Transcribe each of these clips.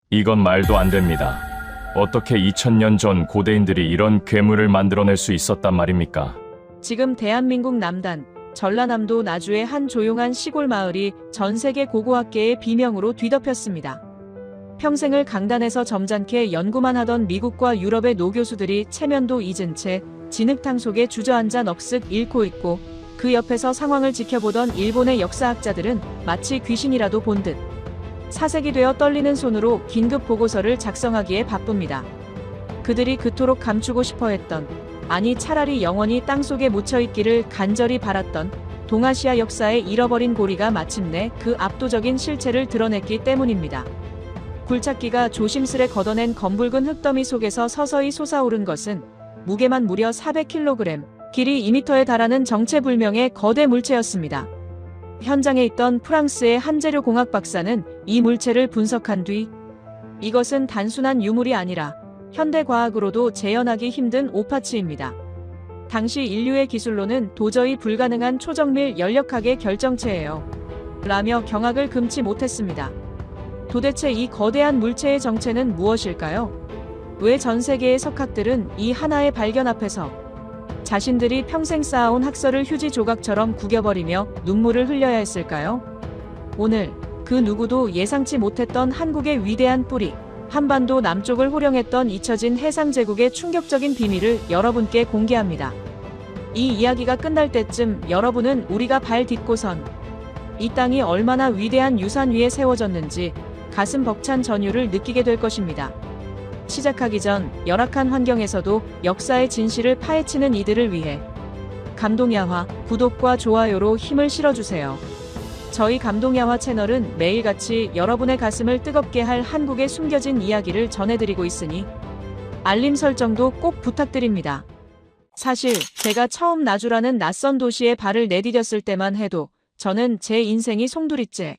이건 말도 안 됩니다. 어떻게 2000년 전 고대인들이 이런 괴물을 만들어낼 수 있었단 말입니까? 지금 대한민국 남단, 전라남도 나주의 한 조용한 시골 마을이 전 세계 고고학계의 비명으로 뒤덮였습니다. 평생을 강단에서 점잖게 연구만 하던 미국과 유럽의 노교수들이 체면도 잊은 채 진흙탕 속에 주저앉아 넋을 잃고 있고, 그 옆에서 상황을 지켜보던 일본의 역사학자들은 마치 귀신이라도 본 듯 사색이 되어 떨리는 손으로 긴급 보고서를 작성하기에 바쁩니다. 그들이 그토록 감추고 싶어 했던, 아니 차라리 영원히 땅속에 묻혀있기를 간절히 바랐던 동아시아 역사의 잃어버린 고리가 마침내 그 압도적인 실체를 드러냈기 때문입니다. 굴착기가 조심스레 걷어낸 검붉은 흙더미 속에서 서서히 솟아오른 것은 무게만 무려 400kg, 길이 2m에 달하는 정체불명의 거대 물체였습니다. 현장에 있던 프랑스의 한재료 공학 박사는 이 물체를 분석한 뒤, 이것은 단순한 유물이 아니라 현대과학으로도 재현하기 힘든 오파치입니다. 당시 인류의 기술로는 도저히 불가능한 초정밀 연력학의 결정체예요. 라며 경악을 금치 못했습니다. 도대체 이 거대한 물체의 정체는 무엇일까요? 왜 전 세계의 석학들은 이 하나의 발견 앞에서 자신들이 평생 쌓아온 학설을 휴지 조각처럼 구겨버리며 눈물을 흘려야 했을까요? 오늘 그 누구도 예상치 못했던 한국의 위대한 뿌리, 한반도 남쪽을 호령했던 잊혀진 해상제국의 충격적인 비밀을 여러분께 공개합니다. 이 이야기가 끝날 때쯤 여러분은 우리가 발 딛고선 이 땅이 얼마나 위대한 유산 위에 세워졌는지 가슴 벅찬 전율을 느끼게 될 것입니다. 시작하기 전 열악한 환경에서도 역사의 진실을 파헤치는 이들을 위해 감동야화 구독과 좋아요로 힘을 실어주세요. 저희 감동야화 채널은 매일같이 여러분의 가슴을 뜨겁게 할 한국의 숨겨진 이야기를 전해드리고 있으니 알림 설정도 꼭 부탁드립니다. 사실 제가 처음 나주라는 낯선 도시에 발을 내디뎠을 때만 해도 저는 제 인생이 송두리째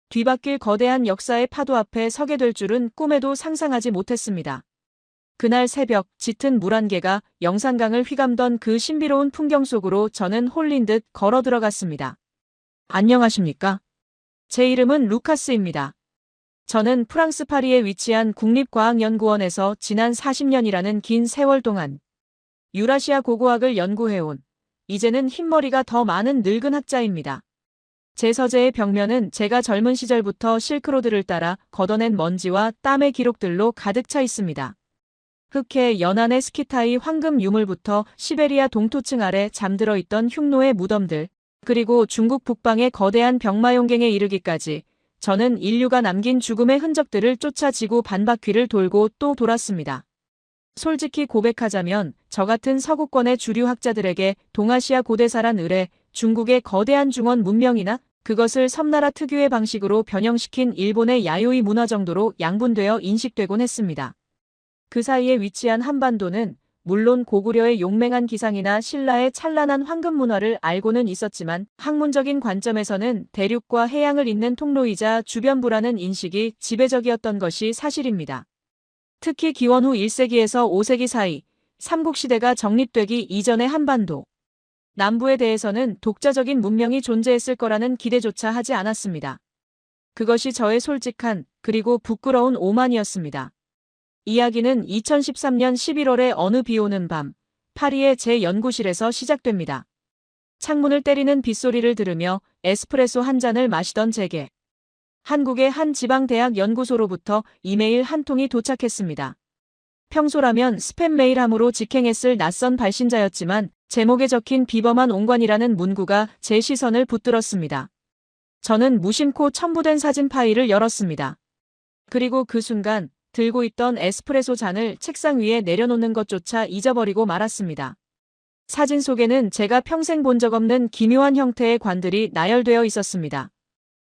뒤바뀔 거대한 역사의 파도 앞에 서게 될 줄은 꿈에도 상상하지 못했습니다. 그날 새벽 짙은 물 한 개가 영산강을 휘감던 그 신비로운 풍경 속으로 저는 홀린 듯 걸어 들어갔습니다. 안녕하십니까? 제 이름은 루카스입니다. 저는 프랑스 파리에 위치한 국립과학연구원에서 지난 40년이라는 긴 세월 동안 유라시아 고고학을 연구해온, 이제는 흰머리가 더 많은 늙은 학자입니다. 제 서재의 벽면은 제가 젊은 시절부터 실크로드를 따라 걷어낸 먼지와 땀의 기록들로 가득 차 있습니다. 흑해 연안의 스키타이 황금 유물부터 시베리아 동토층 아래 잠들어 있던 흉노의 무덤들, 그리고 중국 북방의 거대한 병마용갱에 이르기까지 저는 인류가 남긴 죽음의 흔적들을 쫓아 지구 반바퀴를 돌고 또 돌았습니다. 솔직히 고백하자면 저 같은 서구권의 주류 학자들에게 동아시아 고대사란 의뢰, 중국의 거대한 중원 문명이나 그것을 섬나라 특유의 방식으로 변형시킨 일본의 야요이 문화 정도로 양분되어 인식되곤 했습니다. 그 사이에 위치한 한반도는 물론 고구려의 용맹한 기상이나 신라의 찬란한 황금 문화를 알고는 있었지만 학문적인 관점에서는 대륙과 해양을 잇는 통로이자 주변부라는 인식이 지배적이었던 것이 사실입니다. 특히 기원 후 1세기에서 5세기 사이 삼국시대가 정립되기 이전의 한반도 남부에 대해서는 독자적인 문명이 존재했을 거라는 기대조차 하지 않았습니다. 그것이 저의 솔직한 그리고 부끄러운 오만이었습니다. 이야기는 2013년 11월의 어느 비오는 밤 파리의 제 연구실에서 시작됩니다. 창문을 때리는 빗소리를 들으며 에스프레소 한 잔을 마시던 제게 한국의 한 지방대학 연구소로부터 이메일 한 통이 도착했습니다. 평소라면 스팸 메일함으로 직행했을 낯선 발신자였지만 제목에 적힌 비범한 옹관이라는 문구가 제 시선을 붙들었습니다. 저는 무심코 첨부된 사진 파일을 열었습니다. 그리고 그 순간 들고 있던 에스프레소 잔을 책상 위에 내려놓는 것조차 잊어버리고 말았습니다. 사진 속에는 제가 평생 본 적 없는 기묘한 형태의 관들이 나열되어 있었습니다.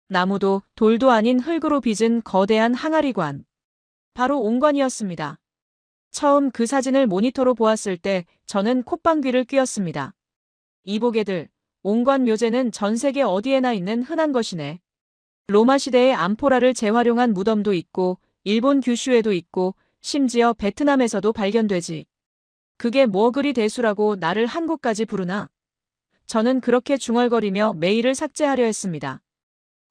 나무도 돌도 아닌 흙으로 빚은 거대한 항아리관. 바로 옹관이었습니다. 처음 그 사진을 모니터로 보았을 때 저는 콧방귀를 뀌었습니다. 이보게들, 옹관 묘제는 전 세계 어디에나 있는 흔한 것이네. 로마 시대의 암포라를 재활용한 무덤도 있고 일본 규슈에도 있고 심지어 베트남에서도 발견되지. 그게 뭐 그리 대수라고 나를 한국까지 부르나? 저는 그렇게 중얼거리며 메일을 삭제하려 했습니다.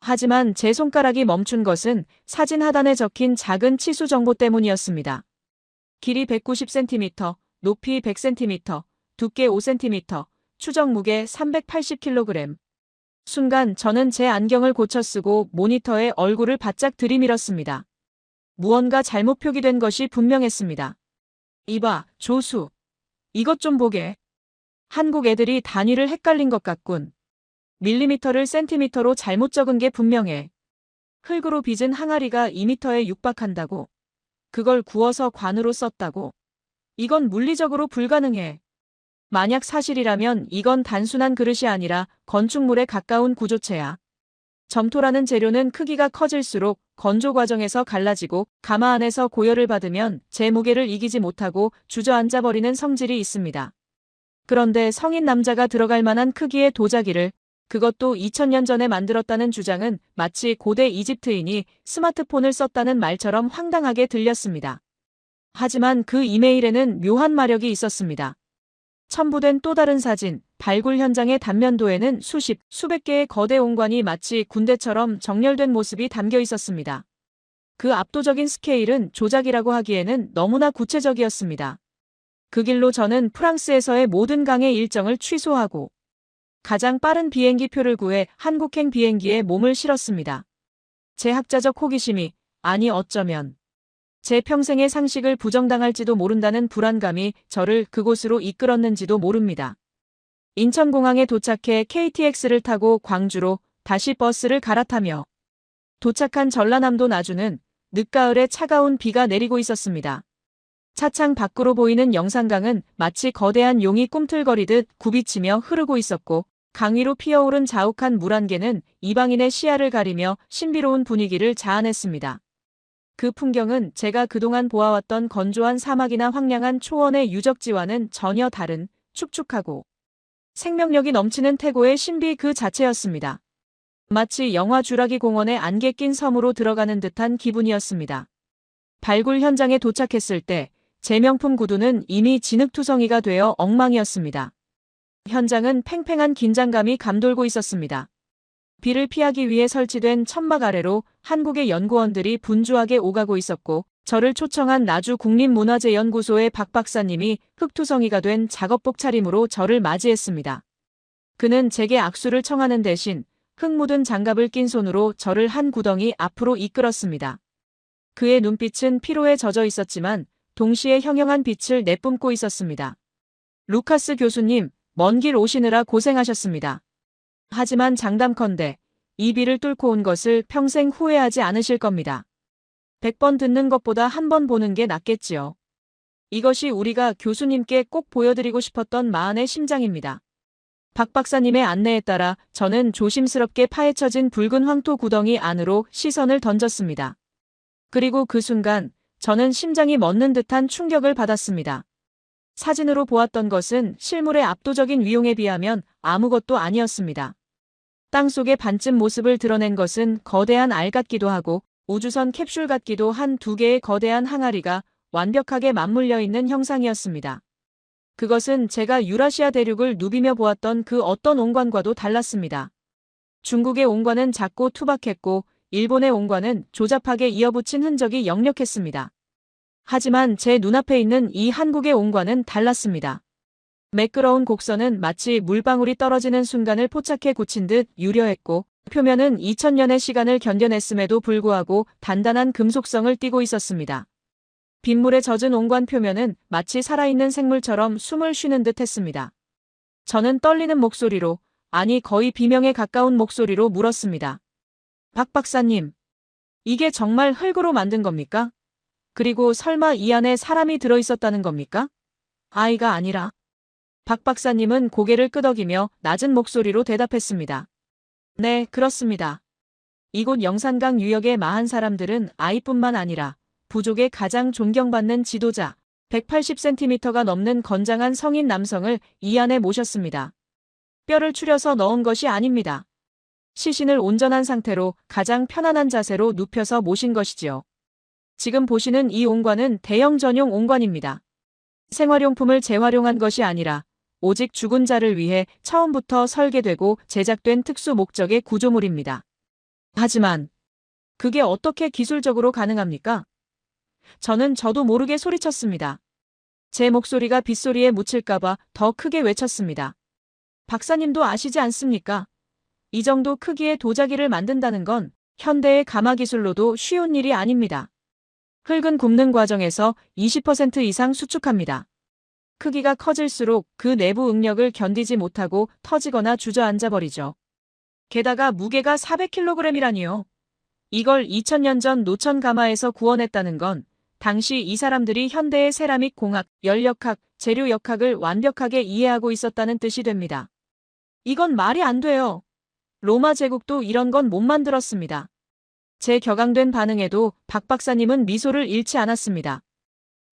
하지만 제 손가락이 멈춘 것은 사진 하단에 적힌 작은 치수 정보 때문이었습니다. 길이 190cm, 높이 100cm, 두께 5cm, 추정 무게 380kg. 순간 저는 제 안경을 고쳐 쓰고 모니터에 얼굴을 바짝 들이밀었습니다. 무언가 잘못 표기된 것이 분명했습니다. 이봐, 조수. 이것 좀 보게. 한국 애들이 단위를 헷갈린 것 같군. 밀리미터를 센티미터로 잘못 적은 게 분명해. 흙으로 빚은 항아리가 2미터에 육박한다고. 그걸 구워서 관으로 썼다고. 이건 물리적으로 불가능해. 만약 사실이라면 이건 단순한 그릇이 아니라 건축물에 가까운 구조체야. 점토라는 재료는 크기가 커질수록 건조 과정에서 갈라지고 가마 안에서 고열을 받으면 제 무게를 이기지 못하고 주저앉아 버리는 성질이 있습니다. 그런데 성인 남자가 들어갈 만한 크기의 도자기를, 그것도 2000년 전에 만들었다는 주장은 마치 고대 이집트인이 스마트폰을 썼다는 말처럼 황당하게 들렸습니다. 하지만 그 이메일에는 묘한 마력이 있었습니다. 첨부된 또 다른 사진, 발굴 현장의 단면도에는 수백 개의 거대 옹관이 마치 군대처럼 정렬된 모습이 담겨 있었습니다. 그 압도적인 스케일은 조작이라고 하기에는 너무나 구체적이었습니다. 그 길로 저는 프랑스에서의 모든 강의 일정을 취소하고 가장 빠른 비행기 표를 구해 한국행 비행기에 몸을 실었습니다. 제 학자적 호기심이, 아니 어쩌면 제 평생의 상식을 부정당할지도 모른다는 불안감이 저를 그곳으로 이끌었는지도 모릅니다. 인천공항에 도착해 KTX를 타고 광주로 다시 버스를 갈아타며 도착한 전라남도 나주는 늦가을에 차가운 비가 내리고 있었습니다. 차창 밖으로 보이는 영산강은 마치 거대한 용이 꿈틀거리듯 굽이치며 흐르고 있었고 강 위로 피어오른 자욱한 물 한 개는 이방인의 시야를 가리며 신비로운 분위기를 자아냈습니다. 그 풍경은 제가 그동안 보아왔던 건조한 사막이나 황량한 초원의 유적지와는 전혀 다른 축축하고 생명력이 넘치는 태고의 신비 그 자체였습니다. 마치 영화 주라기 공원의 안개 낀 섬으로 들어가는 듯한 기분이었습니다. 발굴 현장에 도착했을 때 제 명품 구두는 이미 진흙투성이가 되어 엉망이었습니다. 현장은 팽팽한 긴장감이 감돌고 있었습니다. 비를 피하기 위해 설치된 천막 아래로 한국의 연구원들이 분주하게 오가고 있었고 저를 초청한 나주 국립문화재연구소의 박 박사님이 흙투성이가 된 작업복 차림으로 저를 맞이했습니다. 그는 제게 악수를 청하는 대신 흙 묻은 장갑을 낀 손으로 저를 한 구덩이 앞으로 이끌었습니다. 그의 눈빛은 피로에 젖어 있었지만 동시에 형형한 빛을 내뿜고 있었습니다. 루카스 교수님, 먼 길 오시느라 고생하셨습니다. 하지만 장담컨대 이 비를 뚫고 온 것을 평생 후회하지 않으실 겁니다. 100번 듣는 것보다 한 번 보는 게 낫겠지요. 이것이 우리가 교수님께 꼭 보여드리고 싶었던 마흔의 심장입니다. 박 박사님의 안내에 따라 저는 조심스럽게 파헤쳐진 붉은 황토 구덩이 안으로 시선을 던졌습니다. 그리고 그 순간 저는 심장이 멎는 듯한 충격을 받았습니다. 사진으로 보았던 것은 실물의 압도적인 위용에 비하면 아무것도 아니었습니다. 땅속의 반쯤 모습을 드러낸 것은 거대한 알 같기도 하고 우주선 캡슐 같기도 한 두 개의 거대한 항아리가 완벽하게 맞물려 있는 형상이었습니다. 그것은 제가 유라시아 대륙을 누비며 보았던 그 어떤 옹관과도 달랐습니다. 중국의 옹관은 작고 투박했고 일본의 옹관은 조잡하게 이어붙인 흔적이 역력했습니다. 하지만 제 눈앞에 있는 이 한국의 옹관은 달랐습니다. 매끄러운 곡선은 마치 물방울이 떨어지는 순간을 포착해 굳힌 듯 유려했고 표면은 2000년의 시간을 견뎌냈음에도 불구하고 단단한 금속성을 띠고 있었습니다. 빗물에 젖은 옹관 표면은 마치 살아있는 생물처럼 숨을 쉬는 듯 했습니다. 저는 떨리는 목소리로, 아니 거의 비명에 가까운 목소리로 물었습니다. 박 박사님, 이게 정말 흙으로 만든 겁니까? 그리고 설마 이 안에 사람이 들어있었다는 겁니까? 아이가 아니라. 박 박사님은 고개를 끄덕이며 낮은 목소리로 대답했습니다. 네, 그렇습니다. 이곳 영산강 유역의 마한 사람들은 아이뿐만 아니라 부족의 가장 존경받는 지도자, 180cm가 넘는 건장한 성인 남성을 이 안에 모셨습니다. 뼈를 추려서 넣은 것이 아닙니다. 시신을 온전한 상태로 가장 편안한 자세로 눕혀서 모신 것이지요. 지금 보시는 이 옹관은 대형 전용 옹관입니다. 생활용품을 재활용한 것이 아니라 오직 죽은 자를 위해 처음부터 설계되고 제작된 특수 목적의 구조물입니다. 하지만 그게 어떻게 기술적으로 가능합니까? 저는 저도 모르게 소리쳤습니다. 제 목소리가 빗소리에 묻힐까봐 더 크게 외쳤습니다. 박사님도 아시지 않습니까? 이 정도 크기의 도자기를 만든다는 건 현대의 가마 기술로도 쉬운 일이 아닙니다. 흙은 굽는 과정에서 20% 이상 수축합니다. 크기가 커질수록 그 내부 응력을 견디지 못하고 터지거나 주저앉아 버리죠. 게다가 무게가 400kg이라니요. 이걸 2000년 전 노천 가마에서 구워냈다는 건 당시 이 사람들이 현대의 세라믹 공학, 열역학, 재료역학을 완벽하게 이해하고 있었다는 뜻이 됩니다. 이건 말이 안 돼요. 로마 제국도 이런 건 못 만들었습니다. 제 격앙된 반응에도 박 박사님은 미소를 잃지 않았습니다.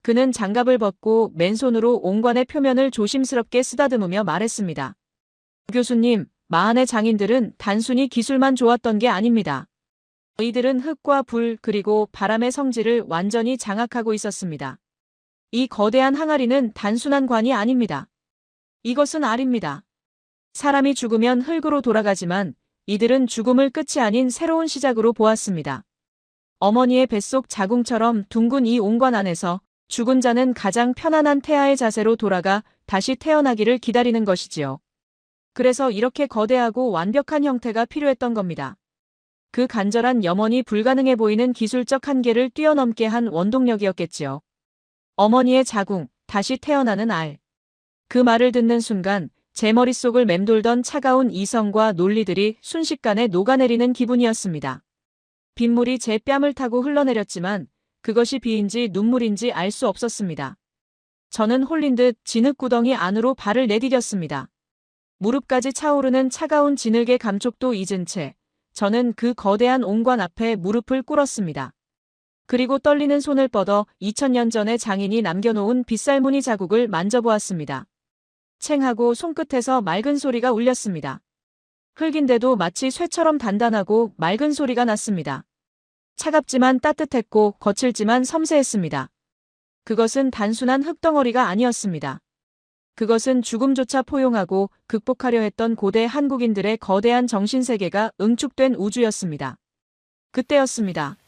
그는 장갑을 벗고 맨손으로 옹관의 표면을 조심스럽게 쓰다듬으며 말했습니다. 교수님, 마한의 장인들은 단순히 기술만 좋았던 게 아닙니다. 이들은 흙과 불 그리고 바람의 성질을 완전히 장악하고 있었습니다. 이 거대한 항아리는 단순한 관이 아닙니다. 이것은 알입니다. 사람이 죽으면 흙으로 돌아가지만 이들은 죽음을 끝이 아닌 새로운 시작으로 보았습니다. 어머니의 뱃속 자궁처럼 둥근 이 옹관 안에서 죽은 자는 가장 편안한 태아의 자세로 돌아가 다시 태어나기를 기다리는 것이지요. 그래서 이렇게 거대하고 완벽한 형태가 필요했던 겁니다. 그 간절한 염원이 불가능해 보이는 기술적 한계를 뛰어넘게 한 원동력이었겠지요. 어머니의 자궁, 다시 태어나는 알. 그 말을 듣는 순간 제 머릿속을 맴돌던 차가운 이성과 논리들이 순식간에 녹아내리는 기분이었습니다. 빗물이 제 뺨을 타고 흘러내렸지만 그것이 비인지 눈물인지 알 수 없었습니다. 저는 홀린 듯 진흙구덩이 안으로 발을 내디뎠습니다. 무릎까지 차오르는 차가운 진흙의 감촉도 잊은 채 저는 그 거대한 옹관 앞에 무릎을 꿇었습니다. 그리고 떨리는 손을 뻗어 2000년 전에 장인이 남겨놓은 빗살무늬 자국을 만져보았습니다. 챙하고 손끝에서 맑은 소리가 울렸습니다. 흙인데도 마치 쇠처럼 단단하고 맑은 소리가 났습니다. 차갑지만 따뜻했고 거칠지만 섬세했습니다. 그것은 단순한 흙덩어리가 아니었습니다. 그것은 죽음조차 포용하고 극복하려 했던 고대 한국인들의 거대한 정신세계가 응축된 우주였습니다. 그때였습니다.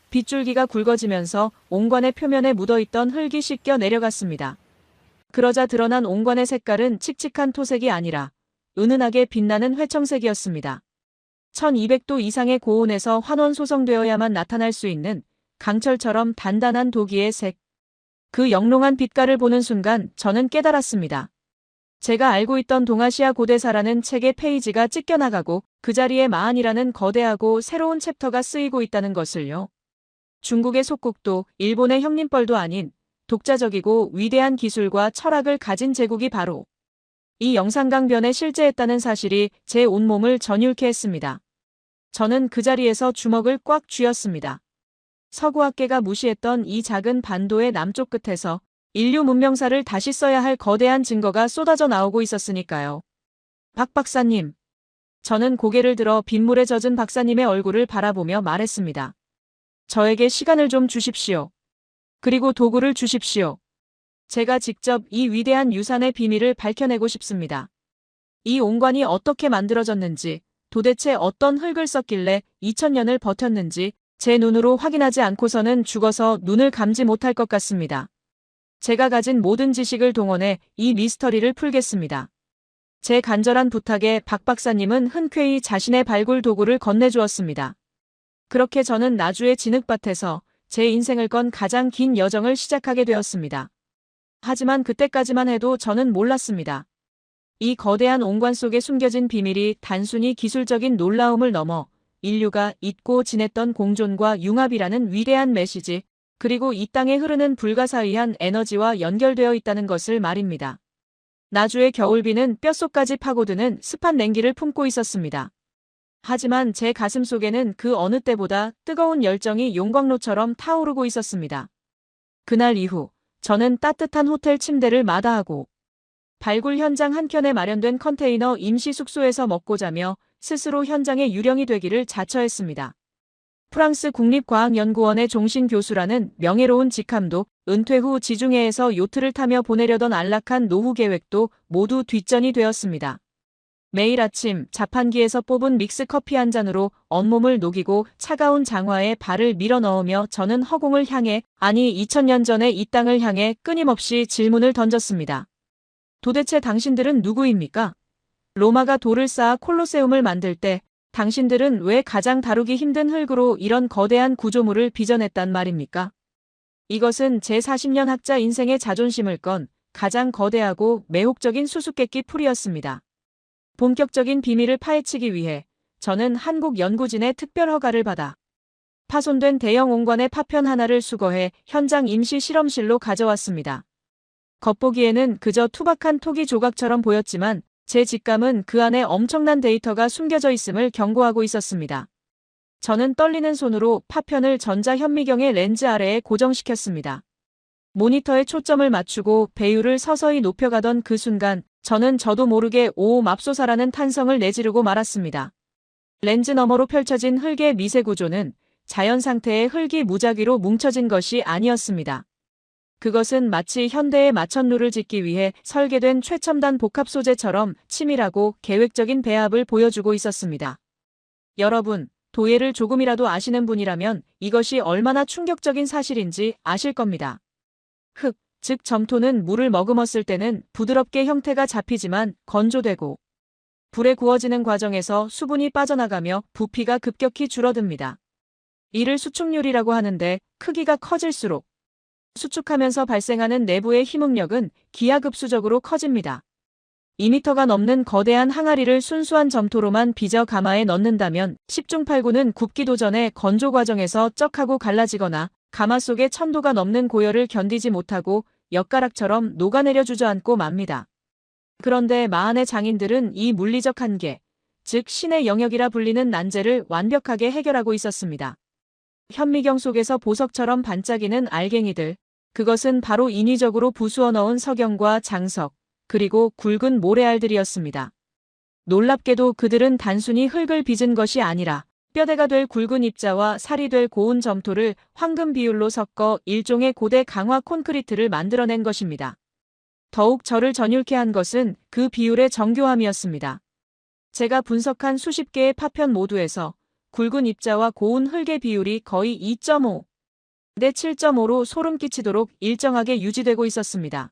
빗줄기가 굵어지면서 옹관의 표면에 묻어있던 흙이 씻겨 내려갔습니다. 그러자 드러난 옹관의 색깔은 칙칙한 토색이 아니라 은은하게 빛나는 회청색이었습니다. 1200도 이상의 고온에서 환원 소성되어야만 나타날 수 있는 강철처럼 단단한 도기의 색. 그 영롱한 빛깔을 보는 순간 저는 깨달았습니다. 제가 알고 있던 동아시아 고대사라는 책의 페이지가 찢겨나가고 그 자리에 마한이라는 거대하고 새로운 챕터가 쓰이고 있다는 것을요. 중국의 속국도 일본의 형님뻘도 아닌 독자적이고 위대한 기술과 철학을 가진 제국이 바로 이 영산강변에 실재했다는 사실이 제 온몸을 전율케 했습니다. 저는 그 자리에서 주먹을 꽉 쥐었습니다. 서구학계가 무시했던 이 작은 반도의 남쪽 끝에서 인류 문명사를 다시 써야 할 거대한 증거가 쏟아져 나오고 있었으니까요. 박 박사님. 저는 고개를 들어 빗물에 젖은 박사님의 얼굴을 바라보며 말했습니다. 저에게 시간을 좀 주십시오. 그리고 도구를 주십시오. 제가 직접 이 위대한 유산의 비밀을 밝혀내고 싶습니다. 이 옹관이 어떻게 만들어졌는지, 도대체 어떤 흙을 썼길래 2000년을 버텼는지 제 눈으로 확인하지 않고서는 죽어서 눈을 감지 못할 것 같습니다. 제가 가진 모든 지식을 동원해 이 미스터리를 풀겠습니다. 제 간절한 부탁에 박 박사님은 흔쾌히 자신의 발굴 도구를 건네주었습니다. 그렇게 저는 나주의 진흙밭에서 제 인생을 건 가장 긴 여정을 시작하게 되었습니다. 하지만 그때까지만 해도 저는 몰랐습니다. 이 거대한 옹관 속에 숨겨진 비밀이 단순히 기술적인 놀라움을 넘어 인류가 잊고 지냈던 공존과 융합이라는 위대한 메시지, 그리고 이 땅에 흐르는 불가사의한 에너지와 연결되어 있다는 것을 말입니다. 나주의 겨울비는 뼛속까지 파고드는 습한 냉기를 품고 있었습니다. 하지만 제 가슴 속에는 그 어느 때보다 뜨거운 열정이 용광로처럼 타오르고 있었습니다. 그날 이후 저는 따뜻한 호텔 침대를 마다하고 발굴 현장 한켠에 마련된 컨테이너 임시 숙소에서 먹고 자며 스스로 현장의 유령이 되기를 자처했습니다. 프랑스 국립과학연구원의 종신 교수라는 명예로운 직함도, 은퇴 후 지중해에서 요트를 타며 보내려던 안락한 노후 계획도 모두 뒷전이 되었습니다. 매일 아침 자판기에서 뽑은 믹스 커피 한 잔으로 온몸을 녹이고 차가운 장화에 발을 밀어 넣으며 저는 허공을 향해, 아니 2000년 전에 이 땅을 향해 끊임없이 질문을 던졌습니다. 도대체 당신들은 누구입니까? 로마가 돌을 쌓아 콜로세움을 만들 때 당신들은 왜 가장 다루기 힘든 흙으로 이런 거대한 구조물을 빚어냈단 말입니까? 이것은 제 40년 학자 인생의 자존심을 건 가장 거대하고 매혹적인 수수께끼 풀이었습니다. 본격적인 비밀을 파헤치기 위해 저는 한국 연구진의 특별 허가를 받아 파손된 대형 옹관의 파편 하나를 수거해 현장 임시 실험실로 가져왔습니다. 겉보기에는 그저 투박한 토기 조각처럼 보였지만 제 직감은 그 안에 엄청난 데이터가 숨겨져 있음을 경고하고 있었습니다. 저는 떨리는 손으로 파편을 전자현미경의 렌즈 아래에 고정시켰습니다. 모니터에 초점을 맞추고 배율을 서서히 높여가던 그 순간 저는 저도 모르게 오 맙소사라는 탄성을 내지르고 말았습니다. 렌즈 너머로 펼쳐진 흙의 미세 구조는 자연 상태의 흙이 무작위로 뭉쳐진 것이 아니었습니다. 그것은 마치 현대의 마천루를 짓기 위해 설계된 최첨단 복합 소재처럼 치밀하고 계획적인 배합을 보여주고 있었습니다. 여러분, 도예를 조금이라도 아시는 분이라면 이것이 얼마나 충격적인 사실인지 아실 겁니다. 흙, 즉 점토는 물을 머금었을 때는 부드럽게 형태가 잡히지만 건조되고 불에 구워지는 과정에서 수분이 빠져나가며 부피가 급격히 줄어듭니다. 이를 수축률이라고 하는데 크기가 커질수록 수축하면서 발생하는 내부의 힘응력은 기하급수적으로 커집니다. 2m가 넘는 거대한 항아리를 순수한 점토로만 빚어 가마에 넣는다면 10중 8구는 굽기도 전에 건조 과정에서 쩍하고 갈라지거나 가마 속에 1000도가 넘는 고열을 견디지 못하고 엿가락처럼 녹아내려 주저앉고 맙니다. 그런데 마한의 장인들은 이 물리적 한계, 즉 신의 영역이라 불리는 난제를 완벽하게 해결하고 있었습니다. 현미경 속에서 보석처럼 반짝이는 알갱이들, 그것은 바로 인위적으로 부수어 넣은 석영과 장석, 그리고 굵은 모래알들이었습니다. 놀랍게도 그들은 단순히 흙을 빚은 것이 아니라 뼈대가 될 굵은 입자와 살이 될 고운 점토를 황금 비율로 섞어 일종의 고대 강화 콘크리트를 만들어낸 것입니다. 더욱 저를 전율케 한 것은 그 비율의 정교함이었습니다. 제가 분석한 수십 개의 파편 모두에서 굵은 입자와 고운 흙의 비율이 거의 2.5 대 7.5로 소름 끼치도록 일정하게 유지되고 있었습니다.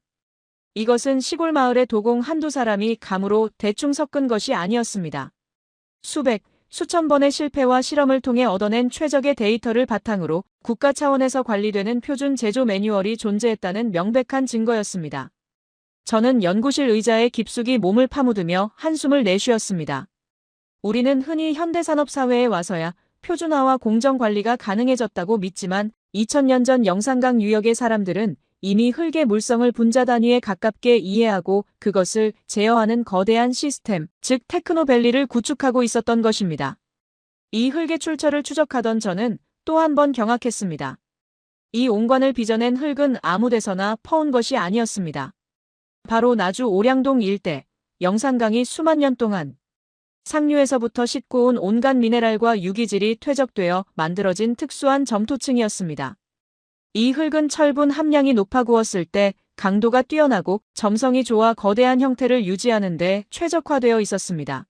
이것은 시골 마을의 도공 한두 사람이 감으로 대충 섞은 것이 아니었습니다. 수백, 수천 번의 실패와 실험을 통해 얻어낸 최적의 데이터를 바탕으로 국가 차원에서 관리되는 표준 제조 매뉴얼이 존재했다는 명백한 증거였습니다. 저는 연구실 의자에 깊숙이 몸을 파묻으며 한숨을 내쉬었습니다. 우리는 흔히 현대산업사회에 와서야 표준화와 공정관리가 가능해졌다고 믿지만 2000년 전 영산강 유역의 사람들은 이미 흙의 물성을 분자 단위에 가깝게 이해하고 그것을 제어하는 거대한 시스템, 즉 테크노밸리를 구축하고 있었던 것입니다. 이 흙의 출처를 추적하던 저는 또 한 번 경악했습니다. 이 옹관을 빚어낸 흙은 아무 데서나 퍼온 것이 아니었습니다. 바로 나주 오량동 일대, 영산강이 수만 년 동안 상류에서부터 싣고 온 온갖 미네랄과 유기질이 퇴적되어 만들어진 특수한 점토층이었습니다. 이 흙은 철분 함량이 높아 구웠을 때 강도가 뛰어나고 점성이 좋아 거대한 형태를 유지하는 데 최적화되어 있었습니다.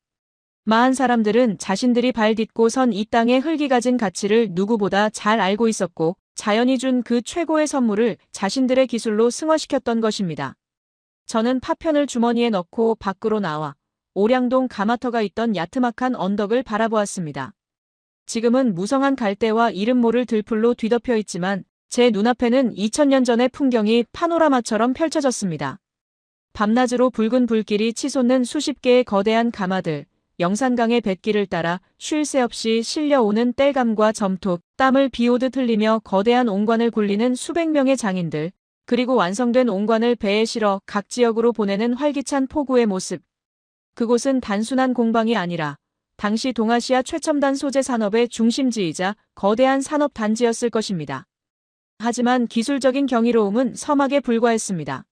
마한 사람들은 자신들이 발 딛고 선 이 땅의 흙이 가진 가치를 누구보다 잘 알고 있었고 자연이 준 그 최고의 선물을 자신들의 기술로 승화시켰던 것입니다. 저는 파편을 주머니에 넣고 밖으로 나와 오량동 가마터가 있던 야트막한 언덕을 바라보았습니다. 지금은 무성한 갈대와 이름 모를 들풀로 뒤덮여 있지만 제 눈앞에는 2000년 전의 풍경이 파노라마처럼 펼쳐졌습니다. 밤낮으로 붉은 불길이 치솟는 수십 개의 거대한 가마들, 영산강의 뱃길을 따라 쉴 새 없이 실려오는 땔감과 점토, 땀을 비오듯 흘리며 거대한 옹관을 굴리는 수백 명의 장인들, 그리고 완성된 옹관을 배에 실어 각 지역으로 보내는 활기찬 포구의 모습. 그곳은 단순한 공방이 아니라 당시 동아시아 최첨단 소재 산업의 중심지이자 거대한 산업 단지였을 것입니다. 하지만 기술적인 경이로움은 서막에 불과했습니다.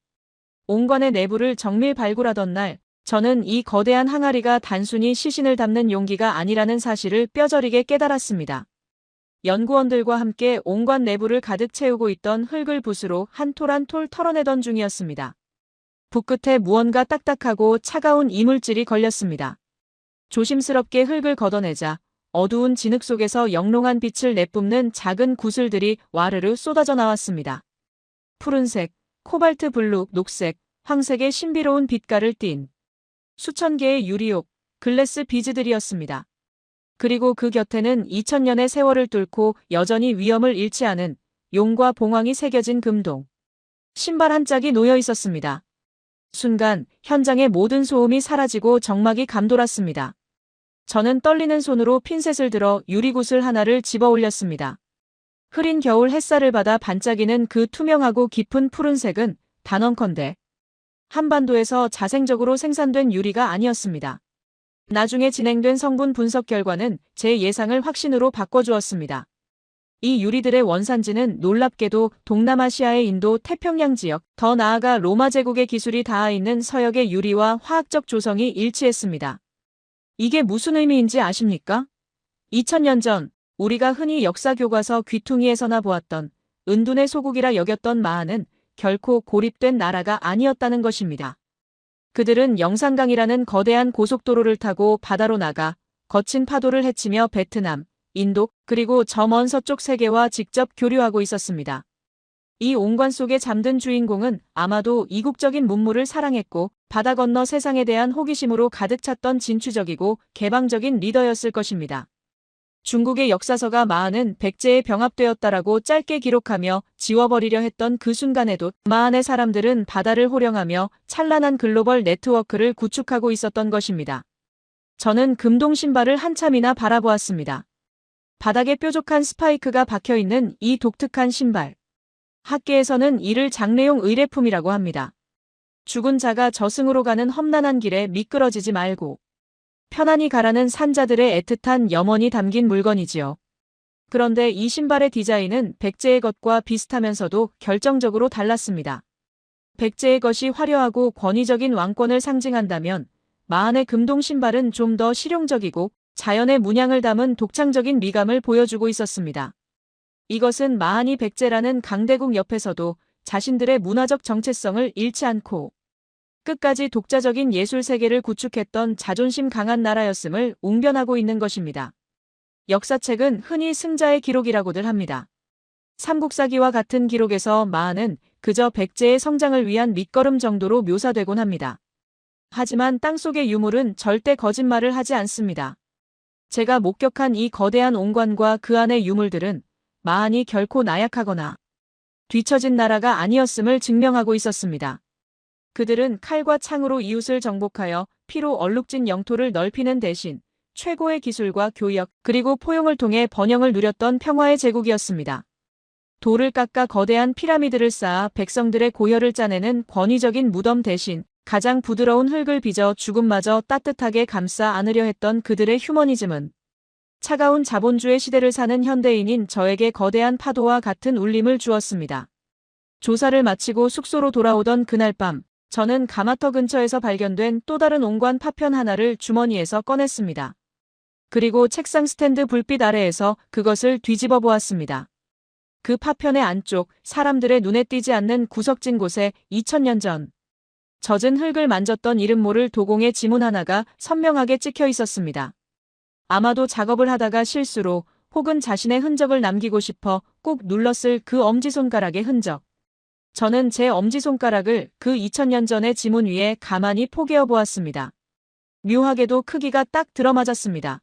옹관의 내부를 정밀 발굴하던 날, 저는 이 거대한 항아리가 단순히 시신을 담는 용기가 아니라는 사실을 뼈저리게 깨달았습니다. 연구원들과 함께 옹관 내부를 가득 채우고 있던 흙을 붓으로 한 톨 한 톨 털어내던 중이었습니다. 붓끝에 무언가 딱딱하고 차가운 이물질이 걸렸습니다. 조심스럽게 흙을 걷어내자 어두운 진흙 속에서 영롱한 빛을 내뿜는 작은 구슬들이 와르르 쏟아져 나왔습니다. 푸른색, 코발트 블루, 녹색, 황색의 신비로운 빛깔을 띤 수천 개의 유리옥, 글래스 비즈들이었습니다. 그리고 그 곁에는 2000년의 세월을 뚫고 여전히 위엄을 잃지 않은 용과 봉황이 새겨진 금동. 신발 한 짝이 놓여 있었습니다. 순간 현장의 모든 소음이 사라지고 정막이 감돌았습니다. 저는 떨리는 손으로 핀셋을 들어 유리구슬 하나를 집어 올렸습니다. 흐린 겨울 햇살을 받아 반짝이는 그 투명하고 깊은 푸른색은 단언컨대 한반도에서 자생적으로 생산된 유리가 아니었습니다. 나중에 진행된 성분 분석 결과는 제 예상을 확신으로 바꿔주었습니다. 이 유리들의 원산지는 놀랍게도 동남아시아의 인도 태평양 지역, 더 나아가 로마 제국의 기술이 닿아 있는 서역의 유리와 화학적 조성이 일치했습니다. 이게 무슨 의미인지 아십니까? 2000년 전 우리가 흔히 역사 교과서 귀퉁이에서나 보았던 은둔의 소국이라 여겼던 마하는 결코 고립된 나라가 아니었다는 것입니다. 그들은 영산강이라는 거대한 고속도로를 타고 바다로 나가 거친 파도를 헤치며 베트남, 인도, 그리고 저 먼 서쪽 세계와 직접 교류하고 있었습니다. 이 옹관 속에 잠든 주인공은 아마도 이국적인 문물을 사랑했고 바다 건너 세상에 대한 호기심으로 가득 찼던 진취적이고 개방적인 리더였을 것입니다. 중국의 역사서가 마하는 백제에 병합되었다라고 짧게 기록하며 지워버리려 했던 그 순간에도 마하의 사람들은 바다를 호령하며 찬란한 글로벌 네트워크를 구축하고 있었던 것입니다. 저는 금동 신발을 한참이나 바라보았습니다. 바닥에 뾰족한 스파이크가 박혀있는 이 독특한 신발. 학계에서는 이를 장례용 의례품이라고 합니다. 죽은 자가 저승으로 가는 험난한 길에 미끄러지지 말고 편안히 가라는 산자들의 애틋한 염원이 담긴 물건이지요. 그런데 이 신발의 디자인은 백제의 것과 비슷하면서도 결정적으로 달랐습니다. 백제의 것이 화려하고 권위적인 왕권을 상징한다면 마하의 금동 신발은 좀 더 실용적이고 자연의 문양을 담은 독창적인 미감을 보여주고 있었습니다. 이것은 마하니 백제라는 강대국 옆에서도 자신들의 문화적 정체성을 잃지 않고 끝까지 독자적인 예술 세계를 구축했던 자존심 강한 나라였음을 웅변하고 있는 것입니다. 역사책은 흔히 승자의 기록이라고들 합니다. 삼국사기와 같은 기록에서 마하는 그저 백제의 성장을 위한 밑거름 정도로 묘사되곤 합니다. 하지만 땅속의 유물은 절대 거짓말을 하지 않습니다. 제가 목격한 이 거대한 옹관과 그 안의 유물들은 마하니 결코 나약하거나 뒤처진 나라가 아니었음을 증명하고 있었습니다. 그들은 칼과 창으로 이웃을 정복하여 피로 얼룩진 영토를 넓히는 대신 최고의 기술과 교역 그리고 포용을 통해 번영을 누렸던 평화의 제국이었습니다. 돌을 깎아 거대한 피라미드를 쌓아 백성들의 고열을 짜내는 권위적인 무덤 대신 가장 부드러운 흙을 빚어 죽음마저 따뜻하게 감싸 안으려 했던 그들의 휴머니즘은 차가운 자본주의 시대를 사는 현대인인 저에게 거대한 파도와 같은 울림을 주었습니다. 조사를 마치고 숙소로 돌아오던 그날 밤, 저는 가마터 근처에서 발견된 또 다른 옹관 파편 하나를 주머니에서 꺼냈습니다. 그리고 책상 스탠드 불빛 아래에서 그것을 뒤집어 보았습니다. 그 파편의 안쪽, 사람들의 눈에 띄지 않는 구석진 곳에 2000년 전 젖은 흙을 만졌던 이름 모를 도공의 지문 하나가 선명하게 찍혀 있었습니다. 아마도 작업을 하다가 실수로 혹은 자신의 흔적을 남기고 싶어 꾹 눌렀을 그 엄지손가락의 흔적. 저는 제 엄지손가락을 그 2000년 전의 지문 위에 가만히 포개어 보았습니다. 묘하게도 크기가 딱 들어맞았습니다.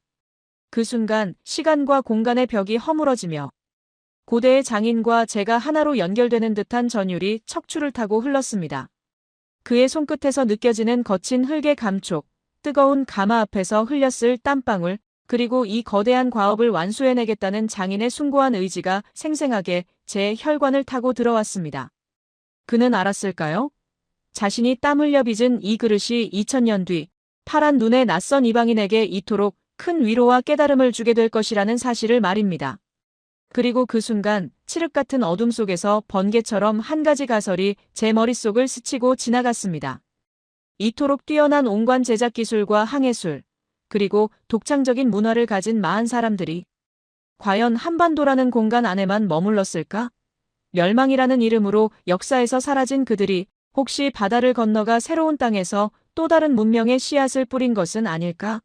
그 순간 시간과 공간의 벽이 허물어지며 고대의 장인과 제가 하나로 연결되는 듯한 전율이 척추를 타고 흘렀습니다. 그의 손끝에서 느껴지는 거친 흙의 감촉, 뜨거운 가마 앞에서 흘렸을 땀방울, 그리고 이 거대한 과업을 완수해내겠다는 장인의 숭고한 의지가 생생하게 제 혈관을 타고 들어왔습니다. 그는 알았을까요? 자신이 땀 흘려 빚은 이 그릇이 2000년 뒤 파란 눈의 낯선 이방인에게 이토록 큰 위로와 깨달음을 주게 될 것이라는 사실을 말입니다. 그리고 그 순간 칠흑 같은 어둠 속에서 번개처럼 한 가지 가설이 제 머릿속을 스치고 지나갔습니다. 이토록 뛰어난 옹관 제작 기술과 항해술, 그리고 독창적인 문화를 가진 마한 사람들이 과연 한반도라는 공간 안에만 머물렀을까? 멸망이라는 이름으로 역사에서 사라진 그들이 혹시 바다를 건너가 새로운 땅에서 또 다른 문명의 씨앗을 뿌린 것은 아닐까?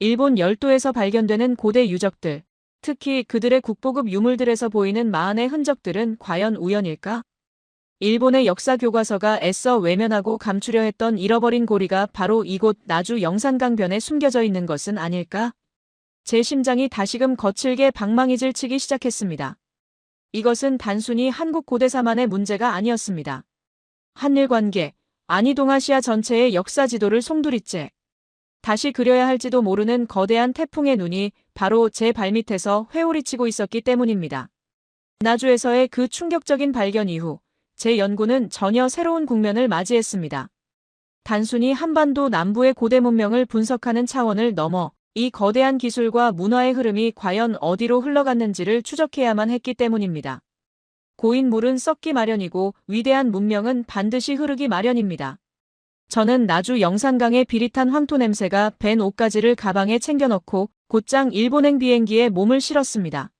일본 열도에서 발견되는 고대 유적들, 특히 그들의 국보급 유물들에서 보이는 마흔의 흔적들은 과연 우연일까? 일본의 역사 교과서가 애써 외면하고 감추려 했던 잃어버린 고리가 바로 이곳 나주 영산강변에 숨겨져 있는 것은 아닐까? 제 심장이 다시금 거칠게 방망이질 치기 시작했습니다. 이것은 단순히 한국 고대사만의 문제가 아니었습니다. 한일 관계, 아니 동아시아 전체의 역사 지도를 송두리째 다시 그려야 할지도 모르는 거대한 태풍의 눈이 바로 제 발밑에서 회오리치고 있었기 때문입니다. 나주에서의 그 충격적인 발견 이후 제 연구는 전혀 새로운 국면을 맞이했습니다. 단순히 한반도 남부의 고대 문명을 분석하는 차원을 넘어 이 거대한 기술과 문화의 흐름이 과연 어디로 흘러갔는지를 추적해야만 했기 때문입니다. 고인 물은 썩기 마련이고 위대한 문명은 반드시 흐르기 마련입니다. 저는 나주 영산강의 비릿한 황토 냄새가 밴 옷가지를 가방에 챙겨 넣고 곧장 일본행 비행기에 몸을 실었습니다.